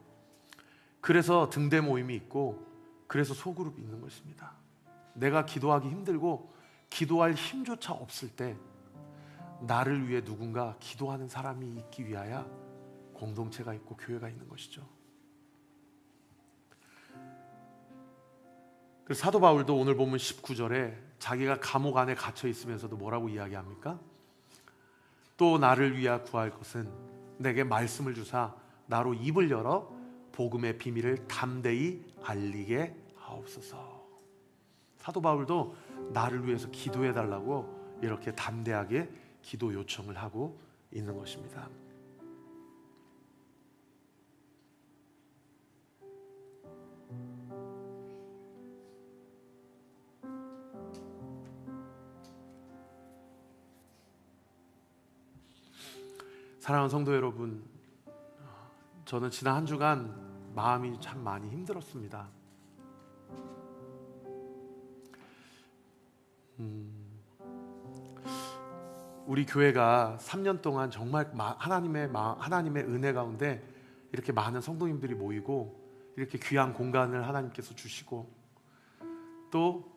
그래서 등대 모임이 있고, 그래서 소그룹이 있는 것입니다. 내가 기도하기 힘들고 기도할 힘조차 없을 때 나를 위해 누군가 기도하는 사람이 있기 위하여 공동체가 있고 교회가 있는 것이죠. 그래서 사도 바울도 오늘 보면 19절에 자기가 감옥 안에 갇혀 있으면서도 뭐라고 이야기합니까? 또 나를 위하여 구할 것은 내게 말씀을 주사 나로 입을 열어 복음의 비밀을 담대히 알리게 하옵소서. 사도 바울도 나를 위해서 기도해 달라고 이렇게 담대하게 기도 요청을 하고 있는 것입니다. 사랑하는 성도 여러분, 저는 지난 한 주간 마음이 참 많이 힘들었습니다. 우리 교회가 3년 동안 정말 하나님의 은혜 가운데 이렇게 많은 성도님들이 모이고 이렇게 귀한 공간을 하나님께서 주시고, 또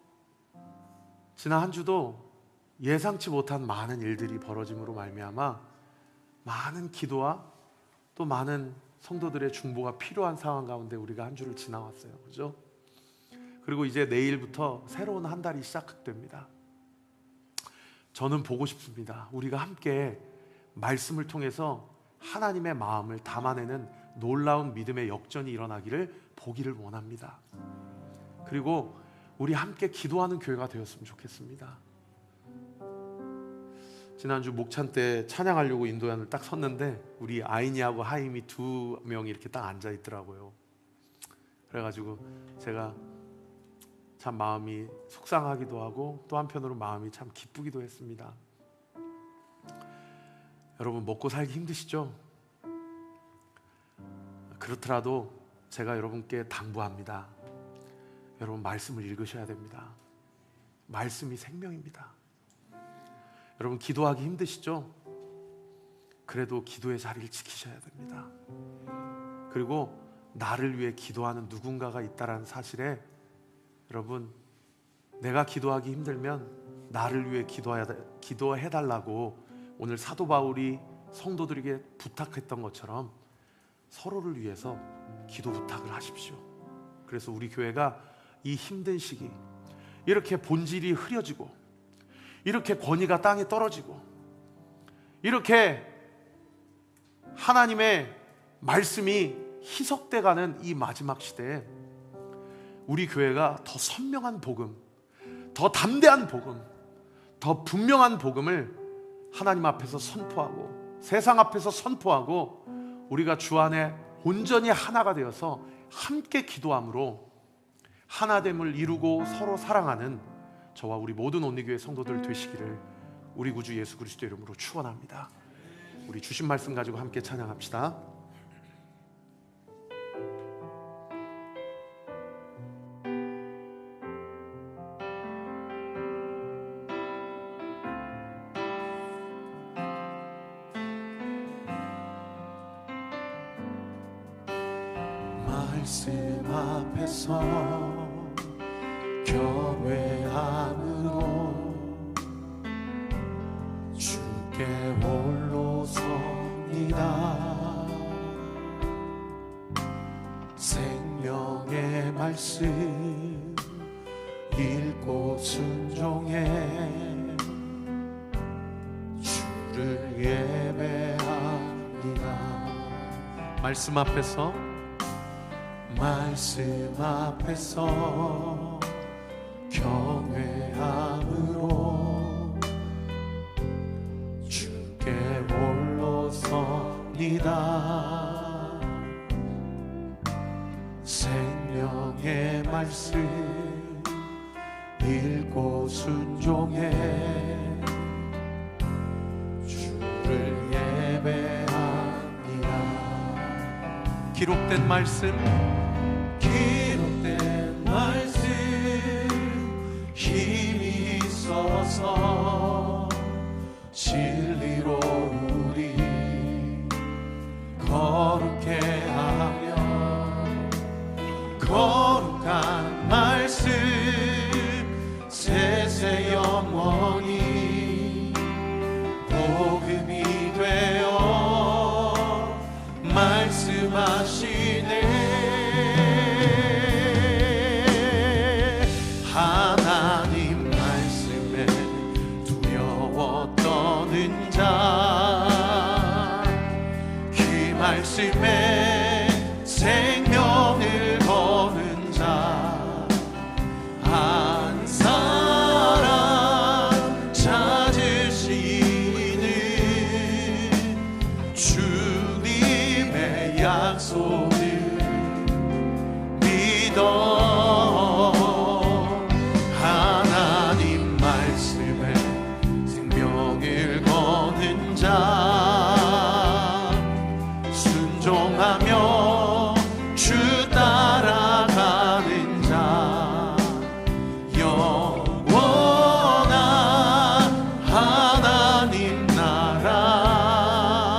지난 한 주도 예상치 못한 많은 일들이 벌어짐으로 말미암아 많은 기도와 또 많은 성도들의 중보가 필요한 상황 가운데 우리가 한 주를 지나왔어요. 그죠? 그리고 이제 내일부터 새로운 한 달이 시작됩니다. 저는 보고 싶습니다. 우리가 함께 말씀을 통해서 하나님의 마음을 담아내는 놀라운 믿음의 역전이 일어나기를 보기를 원합니다. 그리고 우리 함께 기도하는 교회가 되었으면 좋겠습니다. 지난주 목찬 때 찬양하려고 인도연을 딱 섰는데 우리 아이니하고 하임이 2명이 이렇게 딱 앉아 있더라고요. 그래가지고 제가 참 마음이 속상하기도 하고 또 한편으로 마음이 참 기쁘기도 했습니다. 여러분, 먹고 살기 힘드시죠? 그렇더라도 제가 여러분께 당부합니다. 여러분, 말씀을 읽으셔야 됩니다. 말씀이 생명입니다. 여러분, 기도하기 힘드시죠? 그래도 기도의 자리를 지키셔야 됩니다. 그리고 나를 위해 기도하는 누군가가 있다는 사실에 여러분, 내가 기도하기 힘들면 나를 위해 기도해달라고 오늘 사도 바울이 성도들에게 부탁했던 것처럼 서로를 위해서 기도 부탁을 하십시오. 그래서 우리 교회가 이 힘든 시기, 이렇게 본질이 흐려지고 이렇게 권위가 땅에 떨어지고 이렇게 하나님의 말씀이 희석돼가는 이 마지막 시대에 우리 교회가 더 선명한 복음, 더 담대한 복음, 더 분명한 복음을 하나님 앞에서 선포하고 세상 앞에서 선포하고 우리가 주 안에 온전히 하나가 되어서 함께 기도함으로 하나됨을 이루고 서로 사랑하는 저와 우리 모든 온리교회 성도들 되시기를 우리 구주 예수 그리스도 이름으로 축원합니다. 우리 주신 말씀 가지고 함께 찬양합시다. 말씀 앞에서 경외함으로 주께 홀로 섭니다. 생명의 말씀 읽고 순종해 주를 예배합니다. 말씀 앞에서 말씀 앞에서 경외함으로 주께 홀로 섭니다. 생명의 말씀 읽고 순종해 주를 예배합니다. 기록된 말씀, 기록된 말씀 힘이 있어서 진리로 우리 거룩해 하며 거룩한 말씀 세세 영원히 복음이 되어 말씀하시네. 하나님 말씀에 두려워 떠는 자, 그 말씀에 생명을 거는 자, 한 사람 찾으시는 주님의 약속을 믿어. 순종하며 주 따라가는 자, 영원한 하나님 나라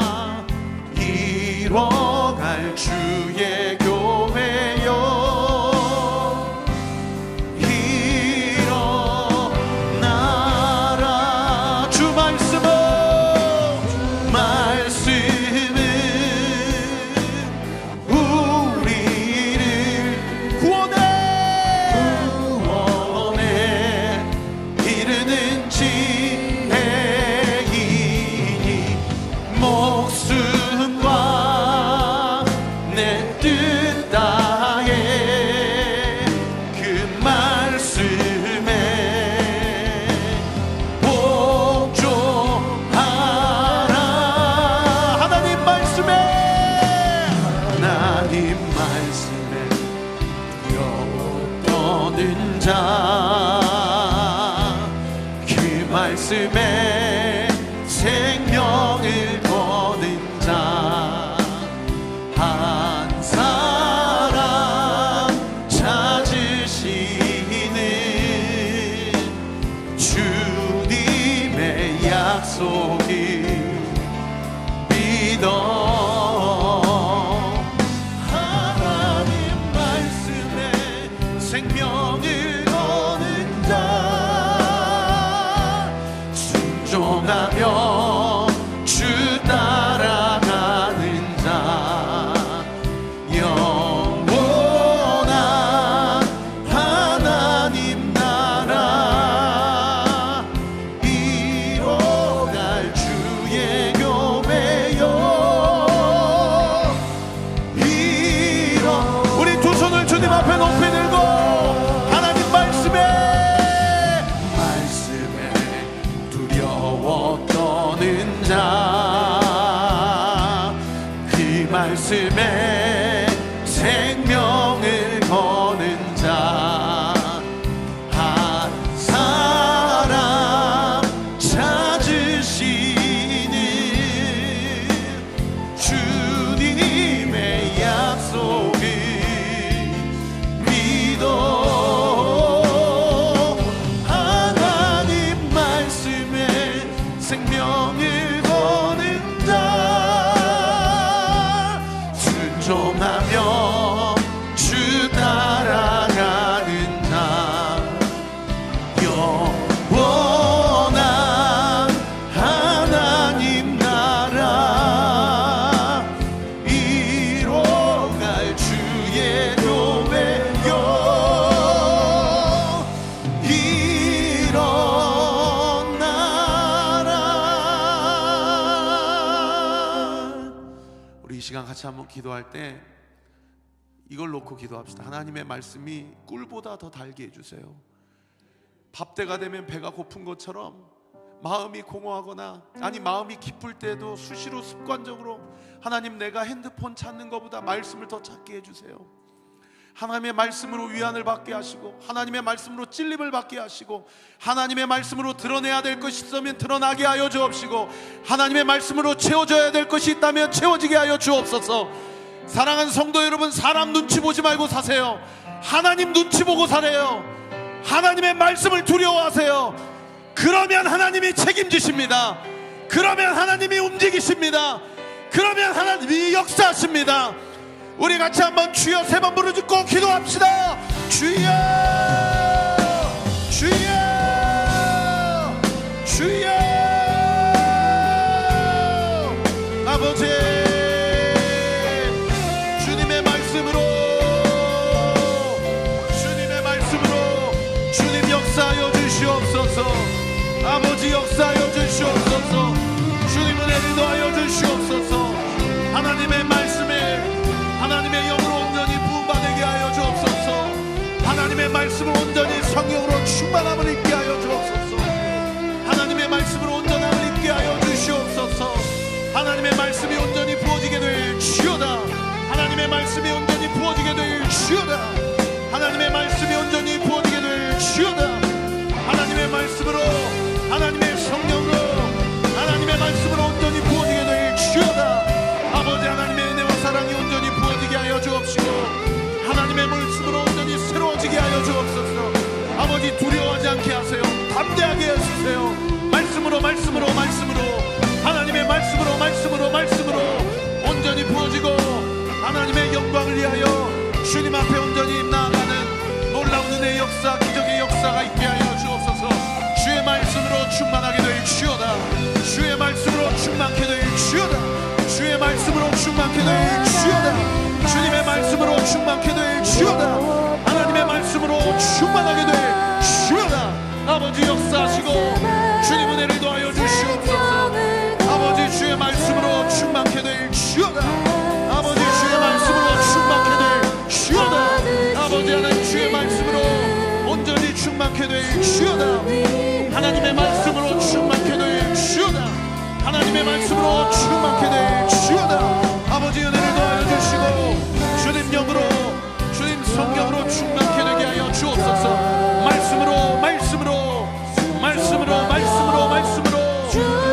이뤄갈 주의 교회요. 일어나라. 주 말씀은 그 말씀에 생명을 거는 자, 한 사람 찾으시는 주님의 약속을 믿어. 생명을 거는 자, 순종하며 주 따라가는 자, 영원한 하나님 나라 이뤄갈 주 시간 같이 한번 기도할 때 이걸 놓고 기도합시다. 하나님의 말씀이 꿀보다 더 달게 해주세요. 밥때가 되면 배가 고픈 것처럼 마음이 공허하거나 아니 마음이 기쁠 때도 수시로 습관적으로 하나님 내가 핸드폰 찾는 것보다 말씀을 더 찾게 해주세요. 하나님의 말씀으로 위안을 받게 하시고 하나님의 말씀으로 찔림을 받게 하시고 하나님의 말씀으로 드러내야 될 것이 있으면 드러나게 하여 주옵시고 하나님의 말씀으로 채워져야 될 것이 있다면 채워지게 하여 주옵소서. 사랑하는 성도 여러분, 사람 눈치 보지 말고 사세요. 하나님 눈치 보고 살아요. 하나님의 말씀을 두려워하세요. 그러면 하나님이 책임지십니다. 그러면 하나님이 움직이십니다. 그러면 하나님이 역사하십니다. 우리 같이 한번 주여 세 번 부르짖고 기도합시다. 주여 주여 주여. 아버지 주님의 말씀으로 주님 역사하여 주시옵소서. 아버지 역사하여 주시옵소서. 주님 은혜를 더하여 주시옵소서. 하나님의 말씀에 하나님의 영으로 온전히 부음받게 하여 주옵소서. 하나님의 말씀을 온전히 성령으로 충만함을 입게 하여 주옵소서. 하나님의 말씀을 온전함을 입게 하여 주시옵소서. 하나님의 말씀이 온전히 부어지게 될 주여다. 하나님의 말씀이 온전히 부어지게 될 주여다. 하나님의 말씀이 온전히 부어지게 될 주여다. 하나님의 말씀으로 하나님의 성령으로 하나님의 말씀으로 온전히 부어지게 될 주여다. 아버지 하나님의 은혜와 사랑이 온전히 부어지게 하여 주옵시고 하나님의 말씀으로 온전히 새로워지게 하여 주옵소서. 아버지 두려워하지 않게 하세요. 담대하게 해주세요. 말씀으로 하나님의 말씀으로 온전히 부어지고 하나님의 영광을 위하여 주님 앞에 온전히 나아가는 놀라운 은혜의 역사, 기적의 역사가 있게 하여 주옵소서. 주의 말씀으로 충만하게 될 주여다. 주의 말씀으로 충만케 될 주여다. 주의 말씀으로 충만케 될 주여다. 주님의 말씀으로 충만케 될 주여다. 하나님의 말씀으로 충만하게 될 주여다. 아버지 역사하시고 주님 은혜를 더하여 주시옵소서. 아버지 주의 말씀으로 충만케 될 주여다. 아버지 주의 말씀으로 충만케 될 주여다. 아버지 하나님 주의 말씀으로 온전히 충만케 될 주여다. 하나님의 말씀으로 충만케 될 주여다. 하나님의 말씀으로 충만케 될 주여다. 아버지 은혜를 더하여 주시고 주님 영으로 주님 성령으로 충만케 되게 하여 주옵소서. 말씀으로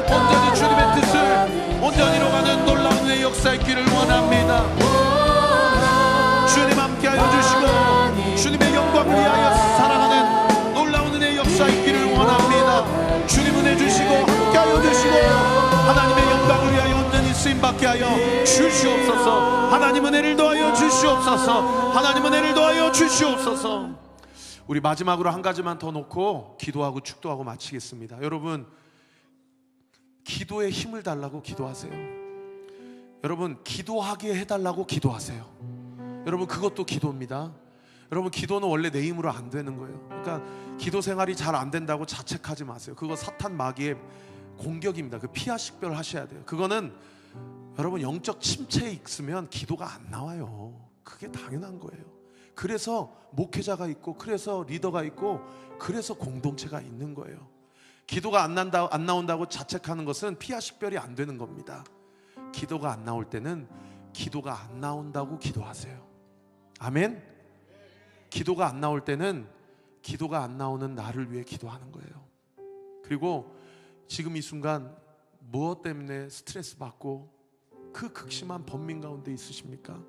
온전히 주님의 뜻을 온전히 이뤄가는 놀라운 은혜의 역사 있기를 원합니다. 주님 함께 하여 주시고 주님의 영광을 위하여 살아가는 놀라운 은혜의 역사 있기를 원합니다. 주님 은혜 주시고 함께 하여 주시고 하나님의 영광을 위하여 온전히 쓰임받게 하여 주시옵소서. 하나님 은혜를 더하여 주시옵소서. 하나님 은혜를 더하여 주시옵소서. 우리 마지막으로 한 가지만 더 놓고 기도하고 축도하고 마치겠습니다. 여러분, 기도에 힘을 달라고 기도하세요. 여러분, 기도하게 해달라고 기도하세요. 여러분, 그것도 기도입니다. 여러분, 기도는 원래 내 힘으로 안 되는 거예요. 그러니까 기도 생활이 잘 안 된다고 자책하지 마세요. 그거 사탄 마귀의 공격입니다. 그 피하 식별 하셔야 돼요. 그거는 여러분 영적 침체에 있으면 기도가 안 나와요. 그게 당연한 거예요. 그래서 목회자가 있고 그래서 리더가 있고 그래서 공동체가 있는 거예요. 기도가 안 나온다고 자책하는 것은 피하 식별이 안 되는 겁니다. 기도가 안 나올 때는 기도가 안 나온다고 기도하세요. 아멘. 기도가 안 나올 때는 기도가 안 나오는 나를 위해 기도하는 거예요. 그리고 지금 이 순간 무엇 때문에 스트레스 받고 그 극심한 번민 가운데 있으십니까?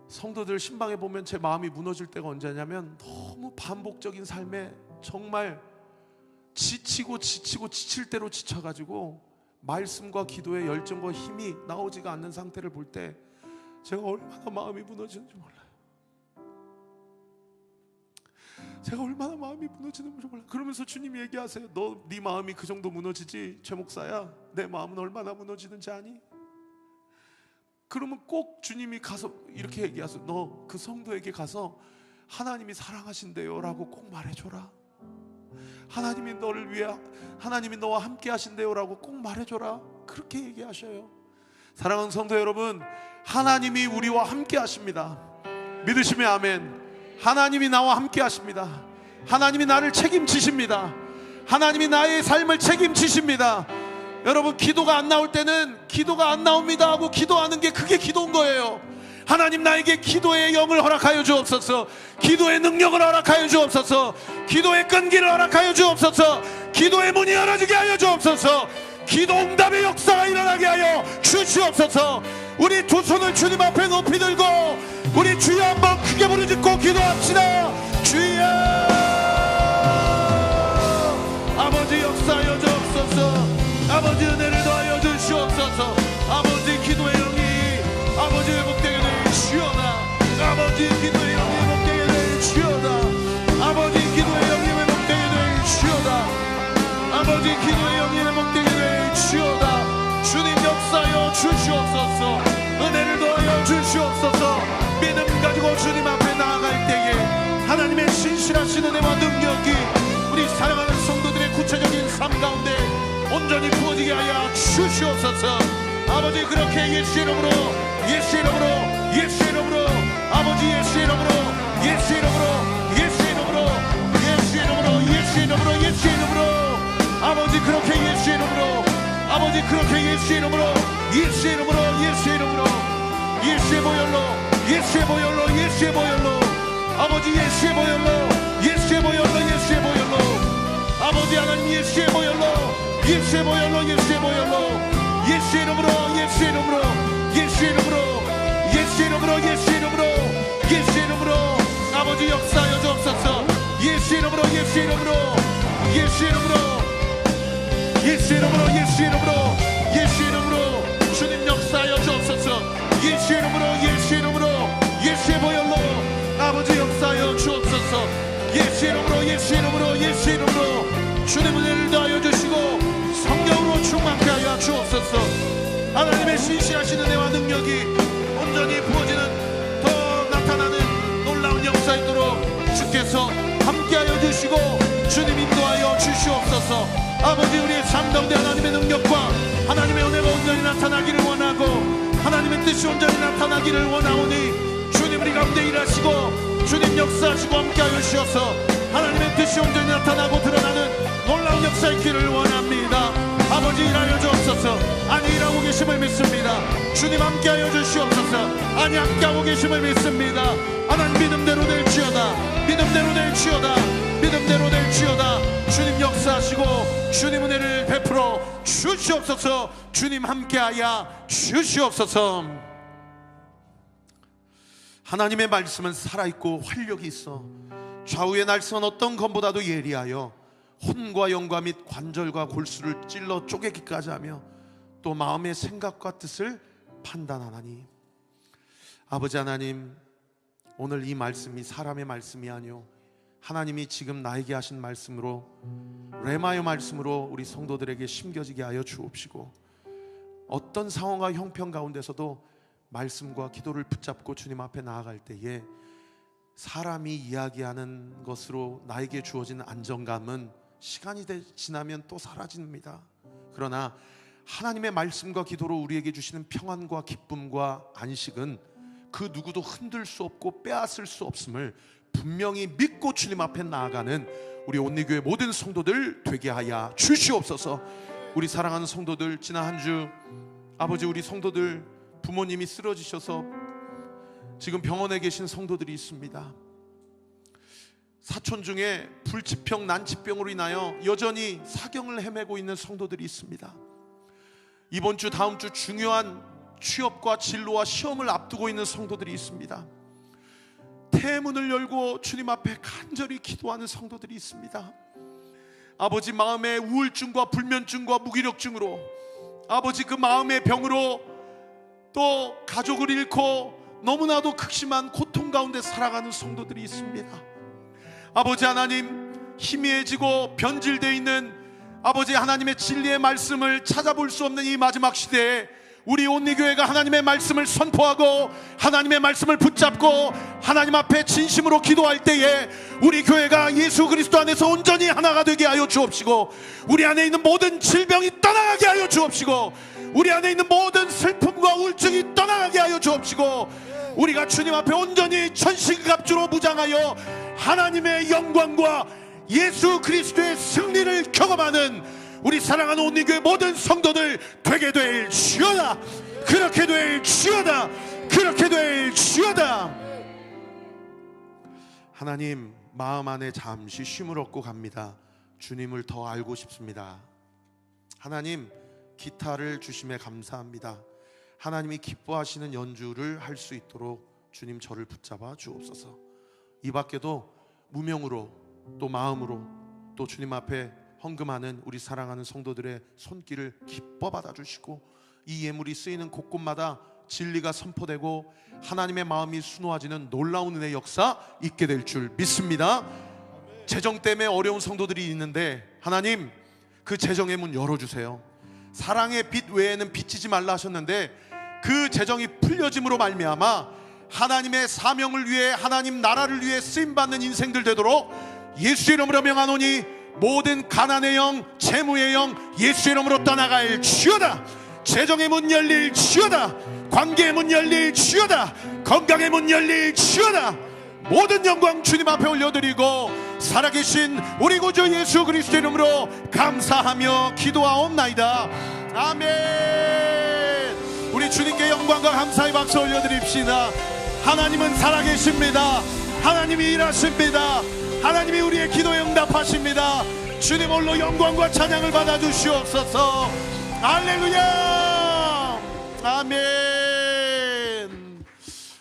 성도들 신방에 보면 제 마음이 무너질 때가 언제냐면 너무 반복적인 삶에 정말 지치고 지칠 대로 지쳐가지고 말씀과 기도의 열정과 힘이 나오지가 않는 상태를 볼 때 제가 얼마나 마음이 무너지는지 몰라요. 제가 얼마나 마음이 무너지는지 몰라요. 그러면서 주님이 얘기하세요. 네 마음이 그 정도 무너지지 최 목사야, 내 마음은 얼마나 무너지는지 아니? 그러면 꼭 주님이 가서 이렇게 얘기하세요. 너 그 성도에게 가서 하나님이 사랑하신대요 라고 꼭 말해줘라. 하나님이 너를 위해, 하나님이 너와 함께 하신대요 라고 꼭 말해줘라. 그렇게 얘기하셔요. 사랑하는 성도 여러분, 하나님이 우리와 함께 하십니다. 믿으시면 아멘. 하나님이 나와 함께 하십니다. 하나님이 나를 책임지십니다. 하나님이 나의 삶을 책임지십니다. 여러분, 기도가 안 나올 때는 기도가 안 나옵니다 하고 기도하는 게 그게 기도인 거예요. 하나님, 나에게 기도의 영을 허락하여 주옵소서. 기도의 능력을 허락하여 주옵소서. 기도의 끈기를 허락하여 주옵소서. 기도의 문이 열어지게 하여 주옵소서. 기도 응답의 역사가 일어나게 하여 주시옵소서. 우리 두 손을 주님 앞에 높이 들고 우리 주여 한번 크게 부르짖고 기도합시다. 주여, 아버지 역사하여 주옵소서. 아버지 은혜를 더하여 주시옵소서. 아버지 기도의 영이 아버지 회복되게 되시오다. 아버지 기도의 영이 회복되게 되시오다. 아버지 기도의 영이 회복되게 되시오다. 아버지 기도의 영이 회복되게 되시오다. 주님 역사하여 주시옵소서. 은혜를 더하여 주시옵소서. 믿음 가지고 주님 앞에 나아갈 때에 하나님의 신실하신 은혜와 능력이 우리 사랑하는 성도들의 구체적인 삶 가운데 온전히 부어지게 하여 주시옵소서. 아버지, 그렇게 예수의 이름으로, 예수의 이름으로, 예수의 이름으로, 아버지 예수의 이름으로, 예수의 이름으로, 예수의 이름으로, 예수의 이름으로, 예수의 이름으로, 예수의 이름으로, 아버지 그렇게 예수의 이름으로, 아버지 그렇게 예수의 이름으로, 예수의 이름으로, 예수의 이름으로, 예수의 보혈로, 예수의 보혈로, 예수의 보혈로, 아버지 예수의 보혈로, 예수의 보혈로, 예수의 보혈로, 아버지 하나님 예수의 보혈로, 예수의 보혈로, 예수의 보혈로, 예수의 이름으로, 예수의 이름으로, 예수의 이름으로, 예수의 이름으로, 예수의 이름으로, 예수의 이름으로, 아버지 역사하여 주옵소서. 예수의 이름으로, 예수의 이름으로, 예수의 이름으로, 예수의 이름으로, 예수의 이름으로, 예수의 이름으로 주님 역사하여 주옵소서. 예수의 이름으로, 예수의 이름으로, 예수의 보혈로 아버지 역사하여 주옵소서. 예수의 이름으로, 예수의 이름으로, 예수의 이름으로 주님 은혜를 더하여 주시고 성령으로 충만케 하여 주옵소서. 하나님의 신실하신 은혜와 능력이 온전히 부어지는 더 나타나는 놀라운 역사 있도록 주께서 함께하여 주시고 주님 인도하여 주시옵소서. 아버지, 우리의 삶 가운데 하나님의 능력과 하나님의 은혜가 온전히 나타나기를 원하고 하나님의 뜻이 온전히 나타나기를 원하오니 주님 우리 가운데 일하시고 주님 역사하시고 함께하여 주셔서 하나님의 뜻이 온전히 나타나고 드러나는 놀라운 역사 있기를 원합니다. 아버지, 일하여 주옵소서. 아니, 일하고 계심을 믿습니다. 주님 함께하여 주시옵소서. 아니, 함께하고 계심을 믿습니다. 하나님 믿음대로 될지어다. 믿음대로 될지어다. 믿음대로 될지어다. 주님 역사하시고 주님 은혜를 베풀어 주시옵소서. 주님 함께하여 주시옵소서. 하나님의 말씀은 살아있고 활력이 있어 좌우의 날선 어떤 검보다도 예리하여 혼과 영과 및 관절과 골수를 찔러 쪼개기까지 하며 또 마음의 생각과 뜻을 판단하나니. 아버지 하나님, 오늘 이 말씀이 사람의 말씀이 아니오 하나님이 지금 나에게 하신 말씀으로, 레마의 말씀으로 우리 성도들에게 심겨지게 하여 주옵시고 어떤 상황과 형편 가운데서도 말씀과 기도를 붙잡고 주님 앞에 나아갈 때에 사람이 이야기하는 것으로 나에게 주어진 안정감은 시간이 지나면 또 사라집니다. 그러나 하나님의 말씀과 기도로 우리에게 주시는 평안과 기쁨과 안식은 그 누구도 흔들 수 없고 빼앗을 수 없음을 분명히 믿고 주님 앞에 나아가는 우리 온리교회 모든 성도들 되게 하여 주시옵소서. 우리 사랑하는 성도들, 지난 한 주 아버지, 우리 성도들 부모님이 쓰러지셔서 지금 병원에 계신 성도들이 있습니다. 사촌 중에 불치병, 난치병으로 인하여 여전히 사경을 헤매고 있는 성도들이 있습니다. 이번 주, 다음 주 중요한 취업과 진로와 시험을 앞두고 있는 성도들이 있습니다. 태문을 열고 주님 앞에 간절히 기도하는 성도들이 있습니다. 아버지, 마음의 우울증과 불면증과 무기력증으로, 아버지 그 마음의 병으로 또 가족을 잃고 너무나도 극심한 고통 가운데 살아가는 성도들이 있습니다. 아버지 하나님, 희미해지고 변질되어 있는 아버지 하나님의 진리의 말씀을 찾아볼 수 없는 이 마지막 시대에 우리 온리교회가 하나님의 말씀을 선포하고 하나님의 말씀을 붙잡고 하나님 앞에 진심으로 기도할 때에 우리 교회가 예수 그리스도 안에서 온전히 하나가 되게 하여 주옵시고 우리 안에 있는 모든 질병이 떠나가게 하여 주옵시고 우리 안에 있는 모든 슬픔과 우울증이 떠나가게 하여 주옵시고, 우리가 주님 앞에 온전히 천신갑주로 무장하여 하나님의 영광과 예수 그리스도의 승리를 경험하는 우리 사랑하는 온리교회 모든 성도들 되게 될지어다. 그렇게 될지어다. 그렇게 될지어다. 하나님, 마음 안에 잠시 쉼을 얻고 갑니다. 주님을 더 알고 싶습니다. 하나님, 기타를 주심에 감사합니다. 하나님이 기뻐하시는 연주를 할 수 있도록 주님 저를 붙잡아 주옵소서. 이 밖에도 무명으로 또 마음으로 또 주님 앞에 헌금하는 우리 사랑하는 성도들의 손길을 기뻐 받아주시고, 이 예물이 쓰이는 곳곳마다 진리가 선포되고 하나님의 마음이 순호해지는 놀라운 은혜의 역사 있게 될 줄 믿습니다. 재정 때문에 어려운 성도들이 있는데 하나님, 그 재정의 문 열어주세요. 사랑의 빛 외에는 비치지 말라 하셨는데 그 재정이 풀려짐으로 말미암아 하나님의 사명을 위해, 하나님 나라를 위해 쓰임받는 인생들 되도록 예수의 이름으로 명하노니, 모든 가난의 영, 재무의 영 예수의 이름으로 떠나갈지어다. 재정의 문 열릴지어다. 관계의 문 열릴지어다. 건강의 문 열릴지어다. 모든 영광 주님 앞에 올려드리고 살아계신 우리 구주 예수 그리스도 이름으로 감사하며 기도하옵나이다. 아멘. 우리 주님께 영광과 감사의 박수 올려드립시다. 하나님은 살아계십니다. 하나님이 일하십니다. 하나님이 우리의 기도에 응답하십니다. 주님 홀로 영광과 찬양을 받아주시옵소서. 할렐루야. 아멘.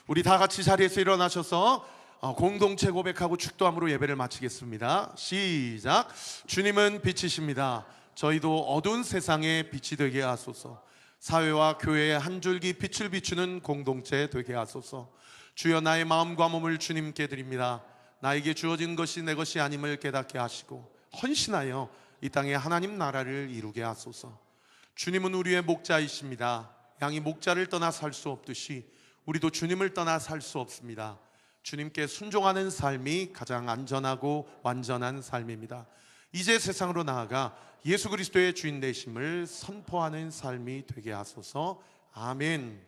우리 다 같이 자리에서 일어나셔서 공동체 고백하고 축도함으로 예배를 마치겠습니다. 시작. 주님은 빛이십니다. 저희도 어두운 세상에 빛이 되게 하소서. 사회와 교회의 한 줄기 빛을 비추는 공동체 되게 하소서. 주여, 나의 마음과 몸을 주님께 드립니다. 나에게 주어진 것이 내 것이 아님을 깨닫게 하시고 헌신하여 이 땅에 하나님 나라를 이루게 하소서. 주님은 우리의 목자이십니다. 양이 목자를 떠나 살 수 없듯이 우리도 주님을 떠나 살 수 없습니다. 주님께 순종하는 삶이 가장 안전하고 완전한 삶입니다. 이제 세상으로 나아가 예수 그리스도의 주인 되심을 선포하는 삶이 되게 하소서. 아멘.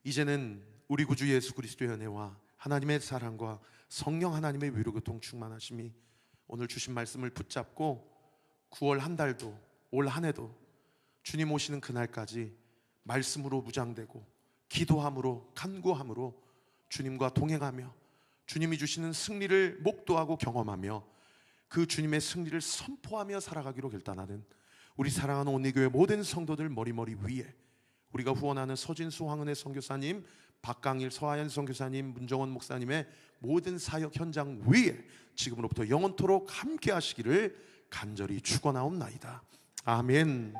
이제는 우리 구주 예수 그리스도의 은혜와 하나님의 사랑과 성령 하나님의 위로교통 충만하심이 오늘 주신 말씀을 붙잡고 9월 한 달도 올 한 해도 주님 오시는 그날까지 말씀으로 무장되고 기도함으로 간구함으로 주님과 동행하며 주님이 주시는 승리를 목도하고 경험하며 그 주님의 승리를 선포하며 살아가기로 결단하는 우리 사랑하는 온리교회 모든 성도들 머리머리 위에 우리가 후원하는 서진수 황은혜 선교사님, 박강일 서하연 선교사님, 문정원 목사님의 모든 사역 현장 위에 지금으로부터 영원토록 함께 하시기를 간절히 축원하옵나이다. 아멘.